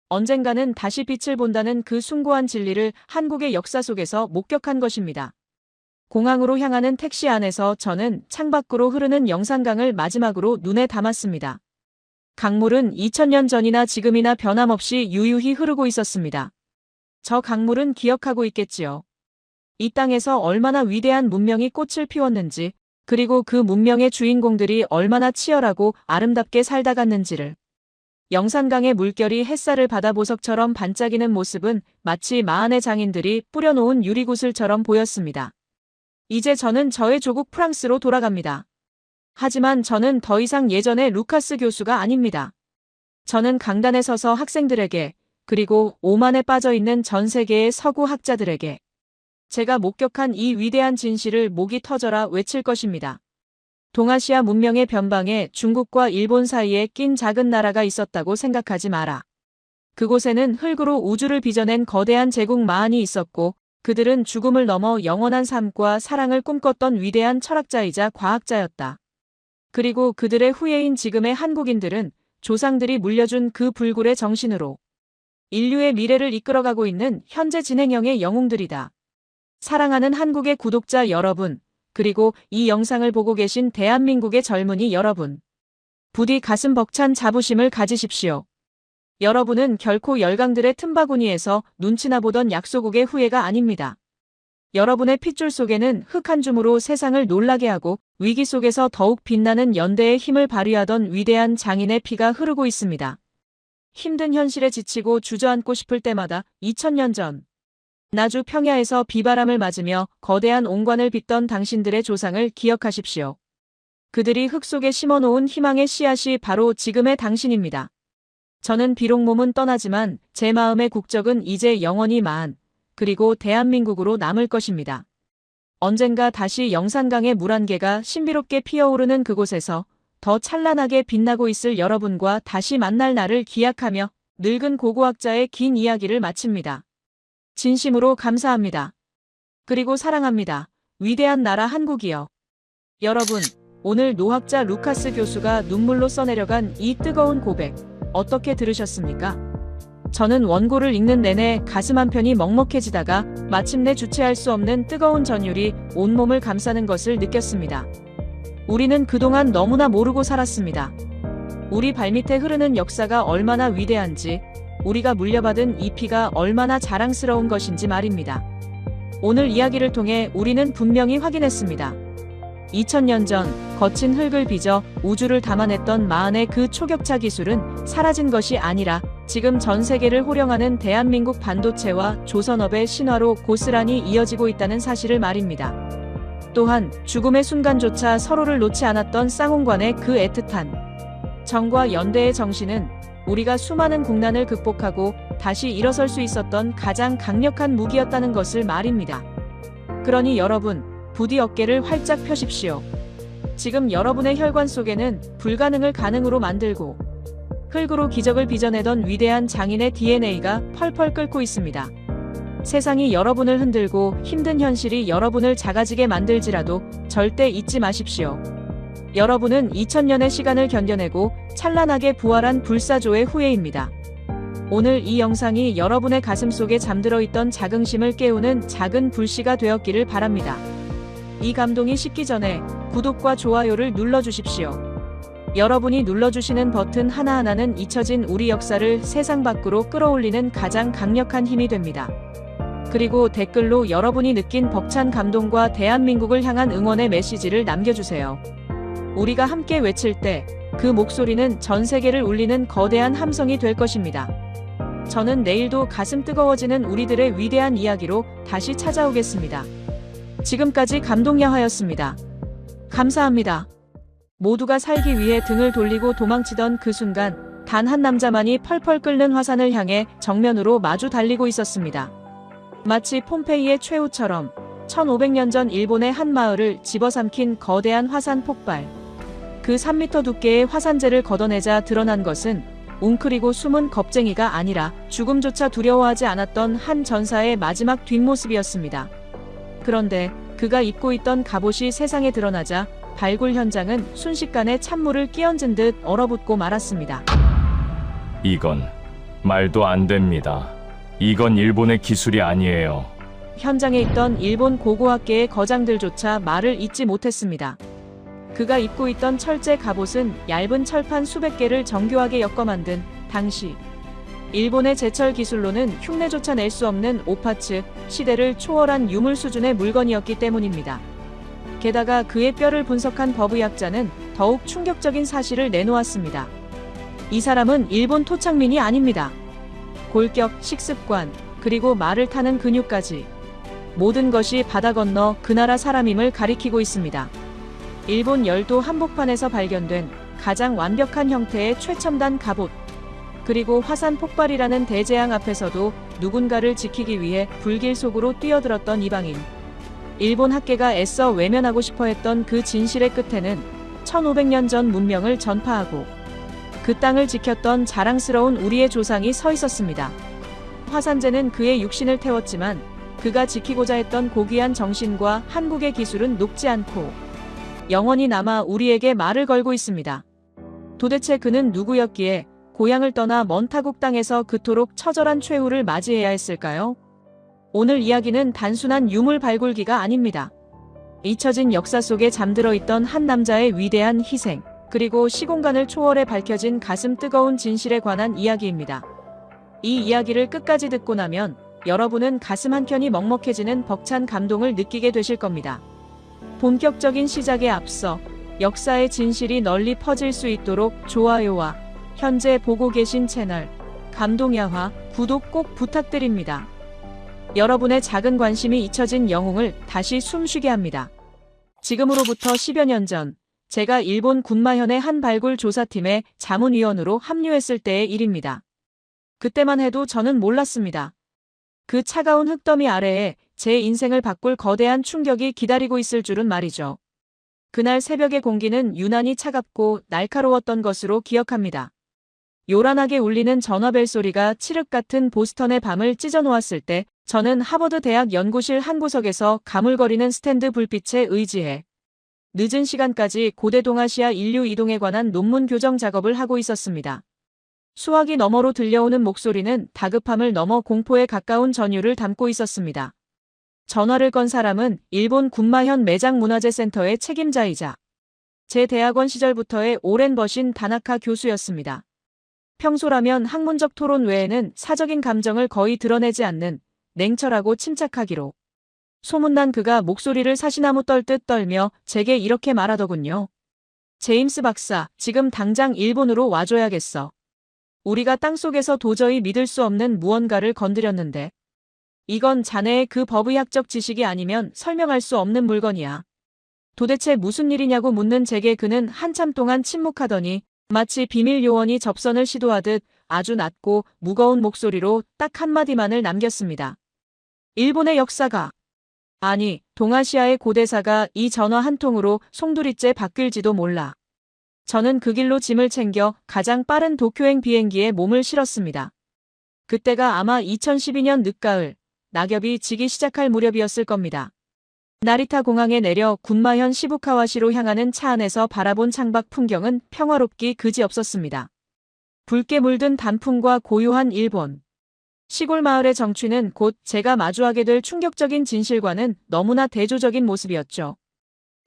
언젠가는 다시 빛을 본다는 그 숭고한 진리를 한국의 역사 속에서 목격한 것입니다. 공항으로 향하는 택시 안에서 저는 창밖으로 흐르는 영산강을 마지막으로 눈에 담았습니다. 강물은 2000년 전이나 지금이나 변함없이 유유히 흐르고 있었습니다. 저 강물은 기억하고 있겠지요. 이 땅에서 얼마나 위대한 문명이 꽃을 피웠는지, 그리고 그 문명의 주인공들이 얼마나 치열하고 아름답게 살다 갔는지를. 영산강의 물결이 햇살을 받아 보석처럼 반짝이는 모습은 마치 마흔의 장인들이 뿌려놓은 유리구슬처럼 보였습니다. 이제 저는 저의 조국 프랑스로 돌아갑니다. 하지만 저는 더 이상 예전의 루카스 교수가 아닙니다. 저는 강단에 서서 학생들에게, 그리고 오만에 빠져있는 전 세계의 서구 학자들에게 제가 목격한 이 위대한 진실을 목이 터져라 외칠 것입니다. 동아시아 문명의 변방에 중국과 일본 사이에 낀 작은 나라가 있었다고 생각하지 마라. 그곳에는 흙으로 우주를 빚어낸 거대한 제국 마흔이 있었고, 그들은 죽음을 넘어 영원한 삶과 사랑을 꿈꿨던 위대한 철학자이자 과학자였다. 그리고 그들의 후예인 지금의 한국인들은 조상들이 물려준 그 불굴의 정신으로 인류의 미래를 이끌어가고 있는 현재 진행형의 영웅들이다. 사랑하는 한국의 구독자 여러분, 그리고 이 영상을 보고 계신 대한민국의 젊은이 여러분, 부디 가슴 벅찬 자부심을 가지십시오. 여러분은 결코 열강들의 틈바구니에서 눈치나 보던 약소국의 후예가 아닙니다. 여러분의 핏줄 속에는 흙 한 줌으로 세상을 놀라게 하고 위기 속에서 더욱 빛나는 연대의 힘을 발휘하던 위대한 장인의 피가 흐르고 있습니다. 힘든 현실에 지치고 주저앉고 싶을 때마다 2000년 전 나주 평야에서 비바람을 맞으며 거대한 옹관을 빚던 당신들의 조상을 기억하십시오. 그들이 흙 속에 심어놓은 희망의 씨앗이 바로 지금의 당신입니다. 저는 비록 몸은 떠나지만 제 마음의 국적은 이제 영원히 마흔, 그리고 대한민국으로 남을 것입니다. 언젠가 다시 영산강의 물 한 개가 신비롭게 피어오르는 그곳에서 더 찬란하게 빛나고 있을 여러분과 다시 만날 날을 기약하며 늙은 고고학자의 긴 이야기를 마칩니다. 진심으로 감사합니다. 그리고 사랑합니다. 위대한 나라 한국이여. 여러분, 오늘 노학자 루카스 교수가 눈물로 써내려간 이 뜨거운 고백, 어떻게 들으셨습니까? 저는 원고를 읽는 내내 가슴 한편이 먹먹해지다가 마침내 주체할 수 없는 뜨거운 전율이 온몸을 감싸는 것을 느꼈습니다. 우리는 그동안 너무나 모르고 살았습니다. 우리 발밑에 흐르는 역사가 얼마나 위대한지, 우리가 물려받은 이 피가 얼마나 자랑스러운 것인지 말입니다. 오늘 이야기를 통해 우리는 분명히 확인했습니다. 2000년 전 거친 흙을 빚어 우주를 담아냈던 마흔의 그 초격차 기술은 사라진 것이 아니라 지금 전 세계를 호령하는 대한민국 반도체와 조선업의 신화로 고스란히 이어지고 있다는 사실을 말입니다. 또한 죽음의 순간조차 서로를 놓지 않았던 쌍홍관의 그 애틋한 정과 연대의 정신은 우리가 수많은 국난을 극복하고 다시 일어설 수 있었던 가장 강력한 무기였다는 것을 말입니다. 그러니 여러분, 부디 어깨를 활짝 펴십시오. 지금 여러분의 혈관 속에는 불가능을 가능으로 만들고 흙으로 기적을 빚어내던 위대한 장인의 DNA가 펄펄 끓고 있습니다. 세상이 여러분을 흔들고 힘든 현실이 여러분을 작아지게 만들지라도 절대 잊지 마십시오. 여러분은 2000년의 시간을 견뎌내고 찬란하게 부활한 불사조의 후예입니다. 오늘 이 영상이 여러분의 가슴 속에 잠들어 있던 자긍심을 깨우는 작은 불씨가 되었기를 바랍니다. 이 감동이 식기 전에 구독과 좋아요를 눌러주십시오. 여러분이 눌러주시는 버튼 하나하나는 잊혀진 우리 역사를 세상 밖으로 끌어올리는 가장 강력한 힘이 됩니다. 그리고 댓글로 여러분이 느낀 벅찬 감동과 대한민국을 향한 응원의 메시지를 남겨주세요. 우리가 함께 외칠 때 그 목소리는 전 세계를 울리는 거대한 함성이 될 것입니다. 저는 내일도 가슴 뜨거워지는 우리들의 위대한 이야기로 다시 찾아오겠습니다. 지금까지 감동야화였습니다. 감사합니다. 모두가 살기 위해 등을 돌리고 도망치던 그 순간 단 한 남자만이 펄펄 끓는 화산을 향해 정면으로 마주 달리고 있었습니다. 마치 폼페이의 최후처럼 1500년 전 일본의 한 마을을 집어삼킨 거대한 화산 폭발. 그 3m 두께의 화산재를 걷어내자 드러난 것은 웅크리고 숨은 겁쟁이가 아니라 죽음조차 두려워하지 않았던 한 전사의 마지막 뒷모습이었습니다. 그런데 그가 입고 있던 갑옷이 세상에 드러나자 발굴 현장은 순식간에 찬물을 끼얹은 듯 얼어붙고 말았습니다. 이건 말도 안 됩니다. 이건 일본의 기술이 아니에요. 현장에 있던 일본 고고학계의 거장들조차 말을 잇지 못했습니다. 그가 입고 있던 철제 갑옷은 얇은 철판 수백 개를 정교하게 엮어 만든 당시 일본의 제철 기술로는 흉내조차 낼 수 없는 오파츠, 시대를 초월한 유물 수준의 물건이었기 때문입니다. 게다가 그의 뼈를 분석한 법의학자는 더욱 충격적인 사실을 내놓았습니다. 이 사람은 일본 토착민이 아닙니다. 골격, 식습관, 그리고 말을 타는 근육까지 모든 것이 바다 건너 그 나라 사람임을 가리키고 있습니다. 일본 열도 한복판에서 발견된 가장 완벽한 형태의 최첨단 갑옷, 그리고 화산 폭발이라는 대재앙 앞에서도 누군가를 지키기 위해 불길 속으로 뛰어들었던 이방인. 일본 학계가 애써 외면하고 싶어 했던 그 진실의 끝에는 1500년 전 문명을 전파하고 그 땅을 지켰던 자랑스러운 우리의 조상이 서 있었습니다. 화산재는 그의 육신을 태웠지만 그가 지키고자 했던 고귀한 정신과 한국의 기술은 녹지 않고 영원히 남아 우리에게 말을 걸고 있습니다. 도대체 그는 누구였기에 고향을 떠나 먼 타국 땅에서 그토록 처절한 최후를 맞이해야 했을까요? 오늘 이야기는 단순한 유물 발굴기가 아닙니다. 잊혀진 역사 속에 잠들어 있던 한 남자의 위대한 희생, 그리고 시공간을 초월해 밝혀진 가슴 뜨거운 진실에 관한 이야기입니다. 이 이야기를 끝까지 듣고 나면 여러분은 가슴 한켠이 먹먹해지는 벅찬 감동을 느끼게 되실 겁니다. 본격적인 시작에 앞서 역사의 진실이 널리 퍼질 수 있도록 좋아요와 현재 보고 계신 채널 감동야화 구독 꼭 부탁드립니다. 여러분의 작은 관심이 잊혀진 영웅을 다시 숨쉬게 합니다. 지금으로부터 10여 년 전 제가 일본 군마현의 한 발굴 조사팀의 자문위원으로 합류했을 때의 일입니다. 그때만 해도 저는 몰랐습니다. 그 차가운 흙더미 아래에 제 인생을 바꿀 거대한 충격이 기다리고 있을 줄은 말이죠. 그날 새벽의 공기는 유난히 차갑고 날카로웠던 것으로 기억합니다. 요란하게 울리는 전화벨 소리가 칠흑 같은 보스턴의 밤을 찢어놓았을 때 저는 하버드 대학 연구실 한 구석에서 가물거리는 스탠드 불빛에 의지해 늦은 시간까지 고대 동아시아 인류 이동에 관한 논문 교정 작업을 하고 있었습니다. 수화기 너머로 들려오는 목소리는 다급함을 넘어 공포에 가까운 전율을 담고 있었습니다. 전화를 건 사람은 일본 군마현 매장문화재센터의 책임자이자 제 대학원 시절부터의 오랜 버신 다나카 교수였습니다. 평소라면 학문적 토론 외에는 사적인 감정을 거의 드러내지 않는 냉철하고 침착하기로 소문난 그가 목소리를 사시나무 떨듯 떨며 제게 이렇게 말하더군요. 제임스 박사, 지금 당장 일본으로 와줘야겠어. 우리가 땅속에서 도저히 믿을 수 없는 무언가를 건드렸는데 이건 자네의 그 법의학적 지식이 아니면 설명할 수 없는 물건이야. 도대체 무슨 일이냐고 묻는 제게 그는 한참 동안 침묵하더니 마치 비밀 요원이 접선을 시도하듯 아주 낮고 무거운 목소리로 딱 한마디만을 남겼습니다. 일본의 역사가, 아니, 동아시아의 고대사가 이 전화 한 통으로 송두리째 바뀔지도 몰라. 저는 그 길로 짐을 챙겨 가장 빠른 도쿄행 비행기에 몸을 실었습니다. 그때가 아마 2012년 늦가을, 낙엽이 지기 시작할 무렵이었을 겁니다. 나리타 공항에 내려 군마현 시부카와시로 향하는 차 안에서 바라본 창밖 풍경은 평화롭기 그지없었습니다. 붉게 물든 단풍과 고요한 일본. 시골 마을의 정취는 곧 제가 마주하게 될 충격적인 진실과는 너무나 대조적인 모습이었죠.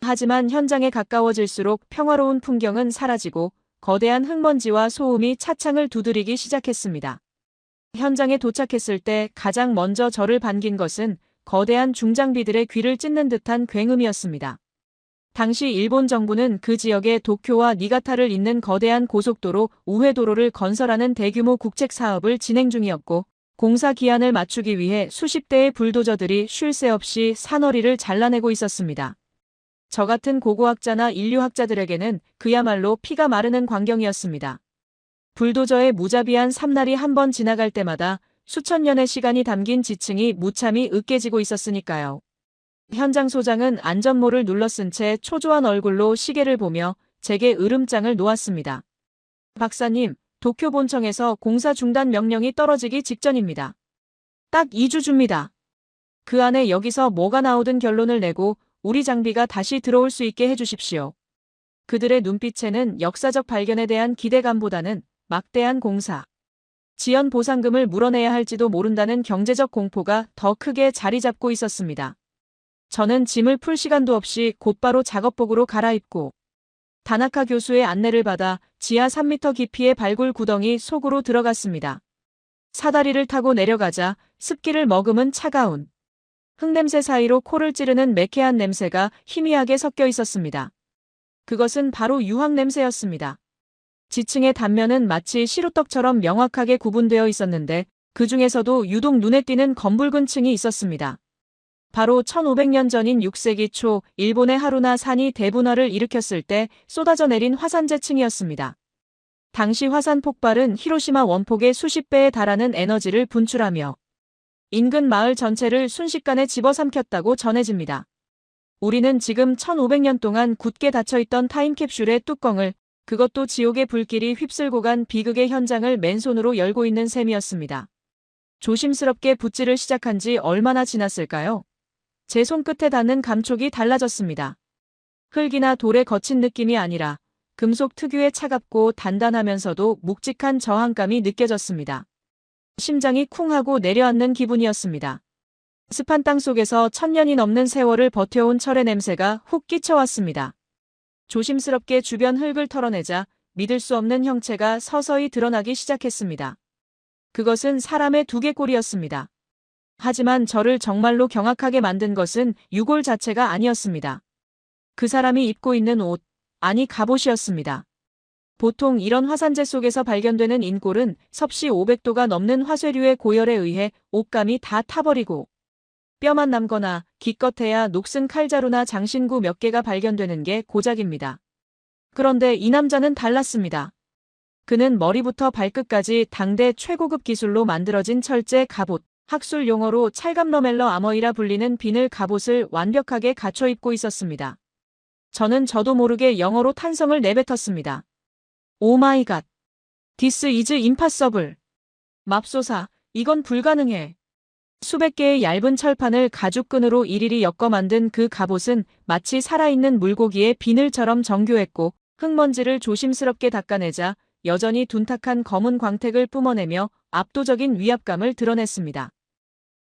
하지만 현장에 가까워질수록 평화로운 풍경은 사라지고 거대한 흙먼지와 소음이 차창을 두드리기 시작했습니다. 현장에 도착했을 때 가장 먼저 저를 반긴 것은 거대한 중장비들의 귀를 찢는 듯한 굉음이었습니다. 당시 일본 정부는 그 지역에 도쿄와 니가타를 잇는 거대한 고속도로 우회도로를 건설하는 대규모 국책 사업을 진행 중이었고 공사 기한을 맞추기 위해 수십 대의 불도저들이 쉴 새 없이 산허리를 잘라내고 있었습니다. 저 같은 고고학자나 인류학자들에게는 그야말로 피가 마르는 광경이었습니다. 불도저의 무자비한 삼날이 한 번 지나갈 때마다 수천 년의 시간이 담긴 지층이 무참히 으깨지고 있었으니까요. 현장 소장은 안전모를 눌러쓴 채 초조한 얼굴로 시계를 보며 제게 으름장을 놓았습니다. 박사님, 도쿄 본청에서 공사 중단 명령이 떨어지기 직전입니다. 딱 2주 줍니다. 그 안에 여기서 뭐가 나오든 결론을 내고 우리 장비가 다시 들어올 수 있게 해주십시오. 그들의 눈빛에는 역사적 발견에 대한 기대감보다는 막대한 공사, 지연 보상금을 물어내야 할지도 모른다는 경제적 공포가 더 크게 자리 잡고 있었습니다. 저는 짐을 풀 시간도 없이 곧바로 작업복으로 갈아입고 다나카 교수의 안내를 받아 지하 3m 깊이의 발굴 구덩이 속으로 들어갔습니다. 사다리를 타고 내려가자 습기를 머금은 차가운 흙냄새 사이로 코를 찌르는 매캐한 냄새가 희미하게 섞여 있었습니다. 그것은 바로 유황 냄새였습니다. 지층의 단면은 마치 시루떡처럼 명확하게 구분되어 있었는데 그 중에서도 유독 눈에 띄는 검붉은 층이 있었습니다. 바로 1500년 전인 6세기 초 일본의 하루나 산이 대분화를 일으켰을 때 쏟아져 내린 화산재 층이었습니다. 당시 화산 폭발은 히로시마 원폭의 수십 배에 달하는 에너지를 분출하며 인근 마을 전체를 순식간에 집어삼켰다고 전해집니다. 우리는 지금 1500년 동안 굳게 닫혀있던 타임캡슐의 뚜껑을, 그것도 지옥의 불길이 휩쓸고 간 비극의 현장을 맨손으로 열고 있는 셈이었습니다. 조심스럽게 붓질을 시작한 지 얼마나 지났을까요? 제 손끝에 닿는 감촉이 달라졌습니다. 흙이나 돌의 거친 느낌이 아니라 금속 특유의 차갑고 단단하면서도 묵직한 저항감이 느껴졌습니다. 심장이 쿵 하고 내려앉는 기분이었습니다. 습한 땅 속에서 1000년이 넘는 세월을 버텨온 철의 냄새가 훅 끼쳐왔습니다. 조심스럽게 주변 흙을 털어내자 믿을 수 없는 형체가 서서히 드러나기 시작했습니다. 그것은 사람의 두개골이었습니다. 하지만 저를 정말로 경악하게 만든 것은 유골 자체가 아니었습니다. 그 사람이 입고 있는 옷, 아니 갑옷이었습니다. 보통 이런 화산재 속에서 발견되는 인골은 섭씨 500도가 넘는 화쇄류의 고열에 의해 옷감이 다 타버리고 뼈만 남거나 기껏해야 녹슨 칼자루나 장신구 몇 개가 발견되는 게 고작입니다. 그런데 이 남자는 달랐습니다. 그는 머리부터 발끝까지 당대 최고급 기술로 만들어진 철제 갑옷, 학술 용어로 찰감러멜러 아머이라 불리는 비늘 갑옷을 완벽하게 갖춰 입고 있었습니다. 저도 모르게 영어로 탄성을 내뱉었습니다. 오 마이 갓. This is impossible. 맙소사, 이건 불가능해. 수백 개의 얇은 철판을 가죽끈으로 일일이 엮어 만든 그 갑옷은 마치 살아있는 물고기의 비늘처럼 정교했고 흙먼지를 조심스럽게 닦아내자 여전히 둔탁한 검은 광택을 뿜어내며 압도적인 위압감을 드러냈습니다.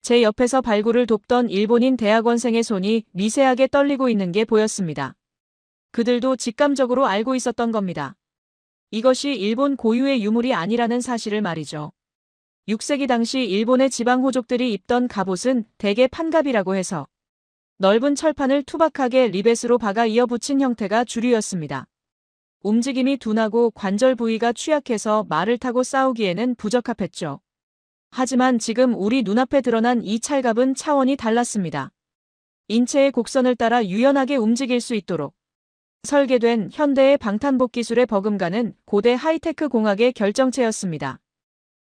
제 옆에서 발굴을 돕던 일본인 대학원생의 손이 미세하게 떨리고 있는 게 보였습니다. 그들도 직감적으로 알고 있었던 겁니다. 이것이 일본 고유의 유물이 아니라는 사실을 말이죠. 6세기 당시 일본의 지방 호족들이 입던 갑옷은 대개 판갑이라고 해서 넓은 철판을 투박하게 리벳으로 박아 이어붙인 형태가 주류였습니다. 움직임이 둔하고 관절 부위가 취약해서 말을 타고 싸우기에는 부적합했죠. 하지만 지금 우리 눈앞에 드러난 이 찰갑은 차원이 달랐습니다. 인체의 곡선을 따라 유연하게 움직일 수 있도록 설계된 현대의 방탄복 기술의 버금가는 고대 하이테크 공학의 결정체였습니다.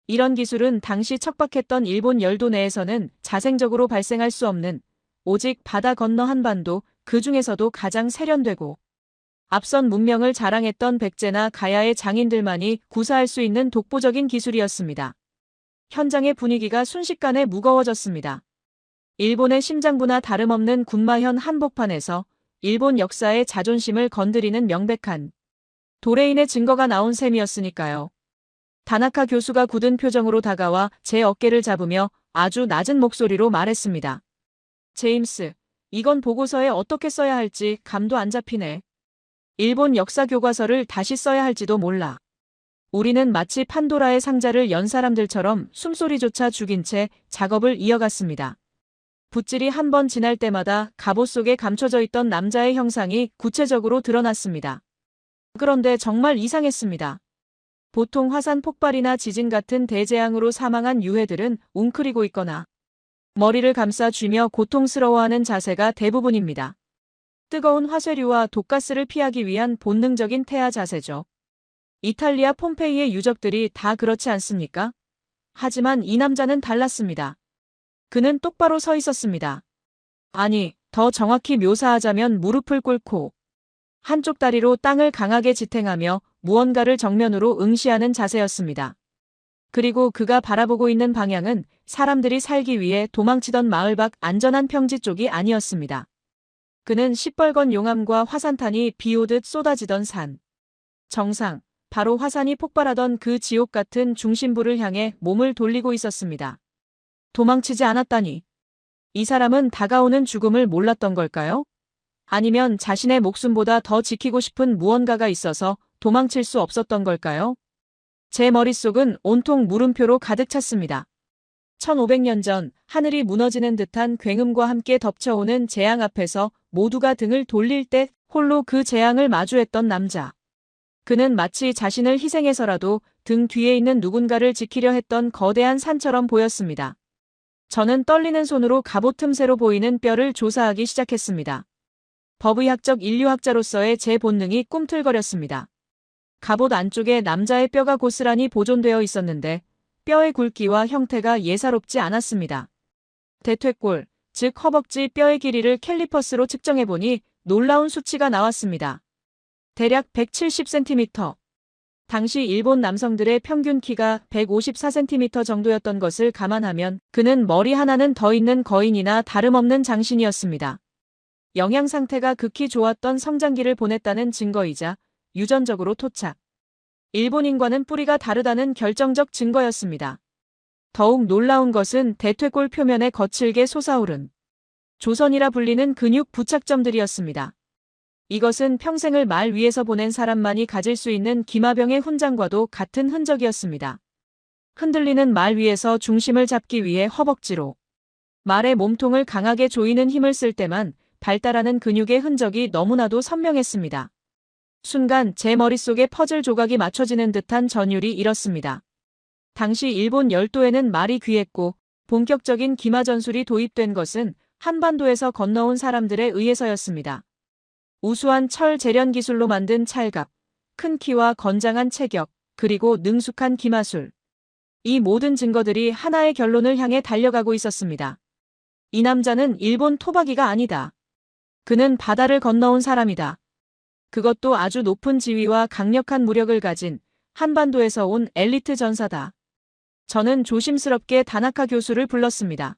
이런 기술은 당시 척박했던 일본 열도 내에서는 자생적으로 발생할 수 없는 오직 바다 건너 한반도, 그 중에서도 가장 세련되고 앞선 문명을 자랑했던 백제나 가야의 장인들만이 구사할 수 있는 독보적인 기술이었습니다. 현장의 분위기가 순식간에 무거워졌습니다. 일본의 심장부나 다름없는 군마현 한복판에서 일본 역사의 자존심을 건드리는 명백한 도레인의 증거가 나온 셈이었으니까요. 다나카 교수가 굳은 표정으로 다가와 제 어깨를 잡으며 아주 낮은 목소리로 말했습니다. 제임스, 이건 보고서에 어떻게 써야 할지 감도 안 잡히네. 일본 역사 교과서를 다시 써야 할지도 몰라. 우리는 마치 판도라의 상자를 연 사람들처럼 숨소리조차 죽인 채 작업을 이어갔습니다. 붓질이 한 번 지날 때마다 갑옷 속에 감춰져 있던 남자의 형상이 구체적으로 드러났습니다. 그런데 정말 이상했습니다. 보통 화산 폭발이나 지진 같은 대재앙으로 사망한 유해들은 웅크리고 있거나 머리를 감싸 쥐며 고통스러워하는 자세가 대부분입니다. 뜨거운 화쇄류와 독가스를 피하기 위한 본능적인 태아 자세죠. 이탈리아 폼페이의 유적들이 다 그렇지 않습니까? 하지만 이 남자는 달랐습니다. 그는 똑바로 서 있었습니다. 아니, 더 정확히 묘사하자면 무릎을 꿇고 한쪽 다리로 땅을 강하게 지탱하며 무언가를 정면으로 응시하는 자세였습니다. 그리고 그가 바라보고 있는 방향은 사람들이 살기 위해 도망치던 마을 밖 안전한 평지 쪽이 아니었습니다. 그는 시뻘건 용암과 화산탄이 비오듯 쏟아지던 산 정상, 바로 화산이 폭발하던 그 지옥 같은 중심부를 향해 몸을 돌리고 있었습니다. 도망치지 않았다니. 이 사람은 다가오는 죽음을 몰랐던 걸까요? 아니면 자신의 목숨보다 더 지키고 싶은 무언가가 있어서 도망칠 수 없었던 걸까요? 제 머릿속은 온통 물음표로 가득 찼습니다. 1500년 전 하늘이 무너지는 듯한 굉음과 함께 덮쳐오는 재앙 앞에서 모두가 등을 돌릴 때 홀로 그 재앙을 마주했던 남자. 그는 마치 자신을 희생해서라도 등 뒤에 있는 누군가를 지키려 했던 거대한 산처럼 보였습니다. 저는 떨리는 손으로 갑옷 틈새로 보이는 뼈를 조사하기 시작했습니다. 법의학적 인류학자로서의 제 본능이 꿈틀거렸습니다. 갑옷 안쪽에 남자의 뼈가 고스란히 보존되어 있었는데 뼈의 굵기와 형태가 예사롭지 않았습니다. 대퇴골, 즉 허벅지 뼈의 길이를 캘리퍼스로 측정해보니 놀라운 수치가 나왔습니다. 대략 170cm. 당시 일본 남성들의 평균 키가 154cm 정도였던 것을 감안하면 그는 머리 하나는 더 있는 거인이나 다름없는 장신이었습니다. 영양 상태가 극히 좋았던 성장기를 보냈다는 증거이자 유전적으로 토착. 일본인과는 뿌리가 다르다는 결정적 증거였습니다. 더욱 놀라운 것은 대퇴골 표면에 거칠게 솟아오른 조선이라 불리는 근육 부착점들이었습니다. 이것은 평생을 말 위에서 보낸 사람만이 가질 수 있는 기마병의 훈장과도 같은 흔적이었습니다. 흔들리는 말 위에서 중심을 잡기 위해 허벅지로 말의 몸통을 강하게 조이는 힘을 쓸 때만 발달하는 근육의 흔적이 너무나도 선명했습니다. 순간 제 머릿속에 퍼즐 조각이 맞춰지는 듯한 전율이 일었습니다. 당시 일본 열도에는 말이 귀했고 본격적인 기마 전술이 도입된 것은 한반도에서 건너온 사람들에 의해서였습니다. 우수한 철 재련 기술로 만든 찰갑, 큰 키와 건장한 체격, 그리고 능숙한 기마술. 이 모든 증거들이 하나의 결론을 향해 달려가고 있었습니다. 이 남자는 일본 토박이가 아니다. 그는 바다를 건너온 사람이다. 그것도 아주 높은 지위와 강력한 무력을 가진 한반도에서 온 엘리트 전사다. 저는 조심스럽게 다나카 교수를 불렀습니다.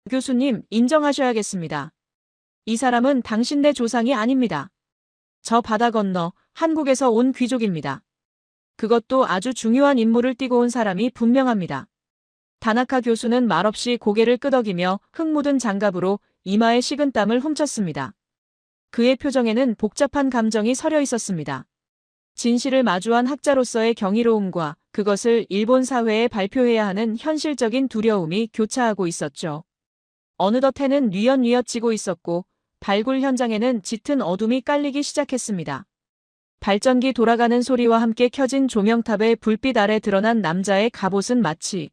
교수님, 인정하셔야겠습니다. 이 사람은 당신네 조상이 아닙니다. 저 바다 건너 한국에서 온 귀족입니다. 그것도 아주 중요한 임무를 띠고 온 사람이 분명합니다. 다나카 교수는 말없이 고개를 끄덕이며 흙 묻은 장갑으로 이마에 식은땀을 훔쳤습니다. 그의 표정에는 복잡한 감정이 서려 있었습니다. 진실을 마주한 학자로서의 경이로움과 그것을 일본 사회에 발표해야 하는 현실적인 두려움이 교차하고 있었죠. 어느덧 해는 뉘엿뉘엿 지고 있었고 발굴 현장에는 짙은 어둠이 깔리기 시작했습니다. 발전기 돌아가는 소리와 함께 켜진 조명탑의 불빛 아래 드러난 남자의 갑옷은 마치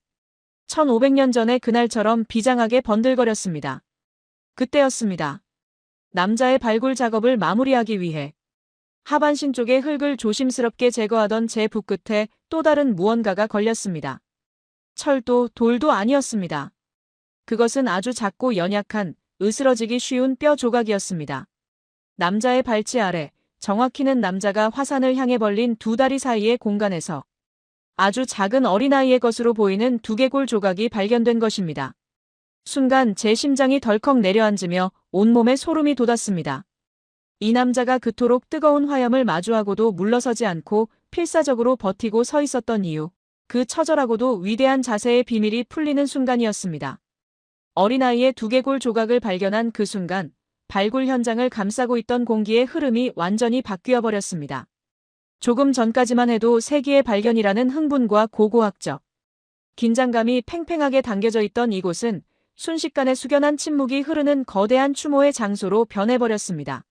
1500년 전의 그날처럼 비장하게 번들거렸습니다. 그때였습니다. 남자의 발굴 작업을 마무리하기 위해 하반신 쪽의 흙을 조심스럽게 제거하던 제 붓끝에 또 다른 무언가가 걸렸습니다. 철도, 돌도 아니었습니다. 그것은 아주 작고 연약한, 으스러지기 쉬운 뼈 조각이었습니다. 남자의 발치 아래, 정확히는 남자가 화산을 향해 벌린 두 다리 사이의 공간에서 아주 작은 어린아이의 것으로 보이는 두개골 조각이 발견된 것입니다. 순간 제 심장이 덜컥 내려앉으며 온몸에 소름이 돋았습니다. 이 남자가 그토록 뜨거운 화염을 마주하고도 물러서지 않고 필사적으로 버티고 서 있었던 이유, 그 처절하고도 위대한 자세의 비밀이 풀리는 순간이었습니다. 어린아이의 두개골 조각을 발견한 그 순간 발굴 현장을 감싸고 있던 공기의 흐름이 완전히 바뀌어 버렸습니다. 조금 전까지만 해도 세기의 발견이라는 흥분과 고고학적 긴장감이 팽팽하게 담겨져 있던 이곳은 순식간에 숙연한 침묵이 흐르는 거대한 추모의 장소로 변해버렸습니다.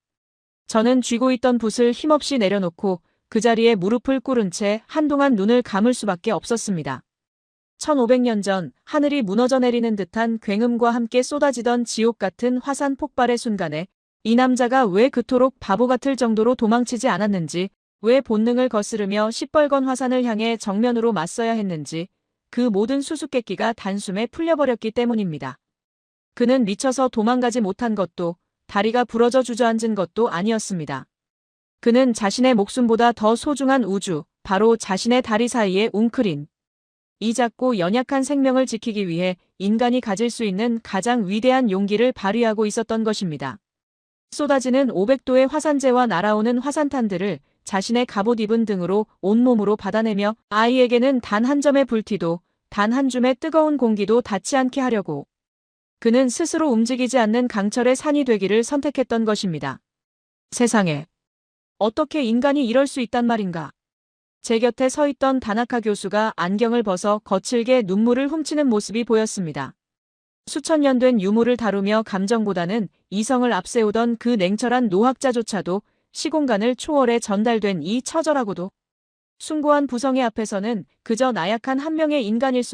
저는 쥐고 있던 붓을 힘없이 내려놓고 그 자리에 무릎을 꿇은 채 한동안 눈을 감을 수밖에 없었습니다. 1500년 전 하늘이 무너져 내리는 듯한 굉음과 함께 쏟아지던 지옥 같은 화산 폭발의 순간에 이 남자가 왜 그토록 바보 같을 정도로 도망치지 않았는지, 왜 본능을 거스르며 시뻘건 화산을 향해 정면으로 맞서야 했는지, 그 모든 수수께끼가 단숨에 풀려버렸기 때문입니다. 그는 미쳐서 도망가지 못한 것도, 다리가 부러져 주저앉은 것도 아니었습니다. 그는 자신의 목숨보다 더 소중한 우주, 바로 자신의 다리 사이에 웅크린 이 작고 연약한 생명을 지키기 위해 인간이 가질 수 있는 가장 위대한 용기를 발휘하고 있었던 것입니다. 쏟아지는 500도의 화산재와 날아오는 화산탄들을 자신의 갑옷 입은 등으로 온몸으로 받아내며 아이에게는 단 한 점의 불티도, 단 한 줌의 뜨거운 공기도 닿지 않게 하려고 그는 스스로 움직이지 않는 강철의 산이 되기를 선택했던 것입니다. 세상에, 어떻게 인간이 이럴 수 있단 말인가? 제 곁에 서 있던 다나카 교수가 안경을 벗어 거칠게 눈물을 훔치는 모습이 보였습니다. 수천 년 된 유물을 다루며 감정보다는 이성을 앞세우던 그 냉철한 노학자조차도 시공간을 초월해 전달된 이 처절하고도 숭고한 부성애 앞에서는 그저 나약한 한 명의 인간일 수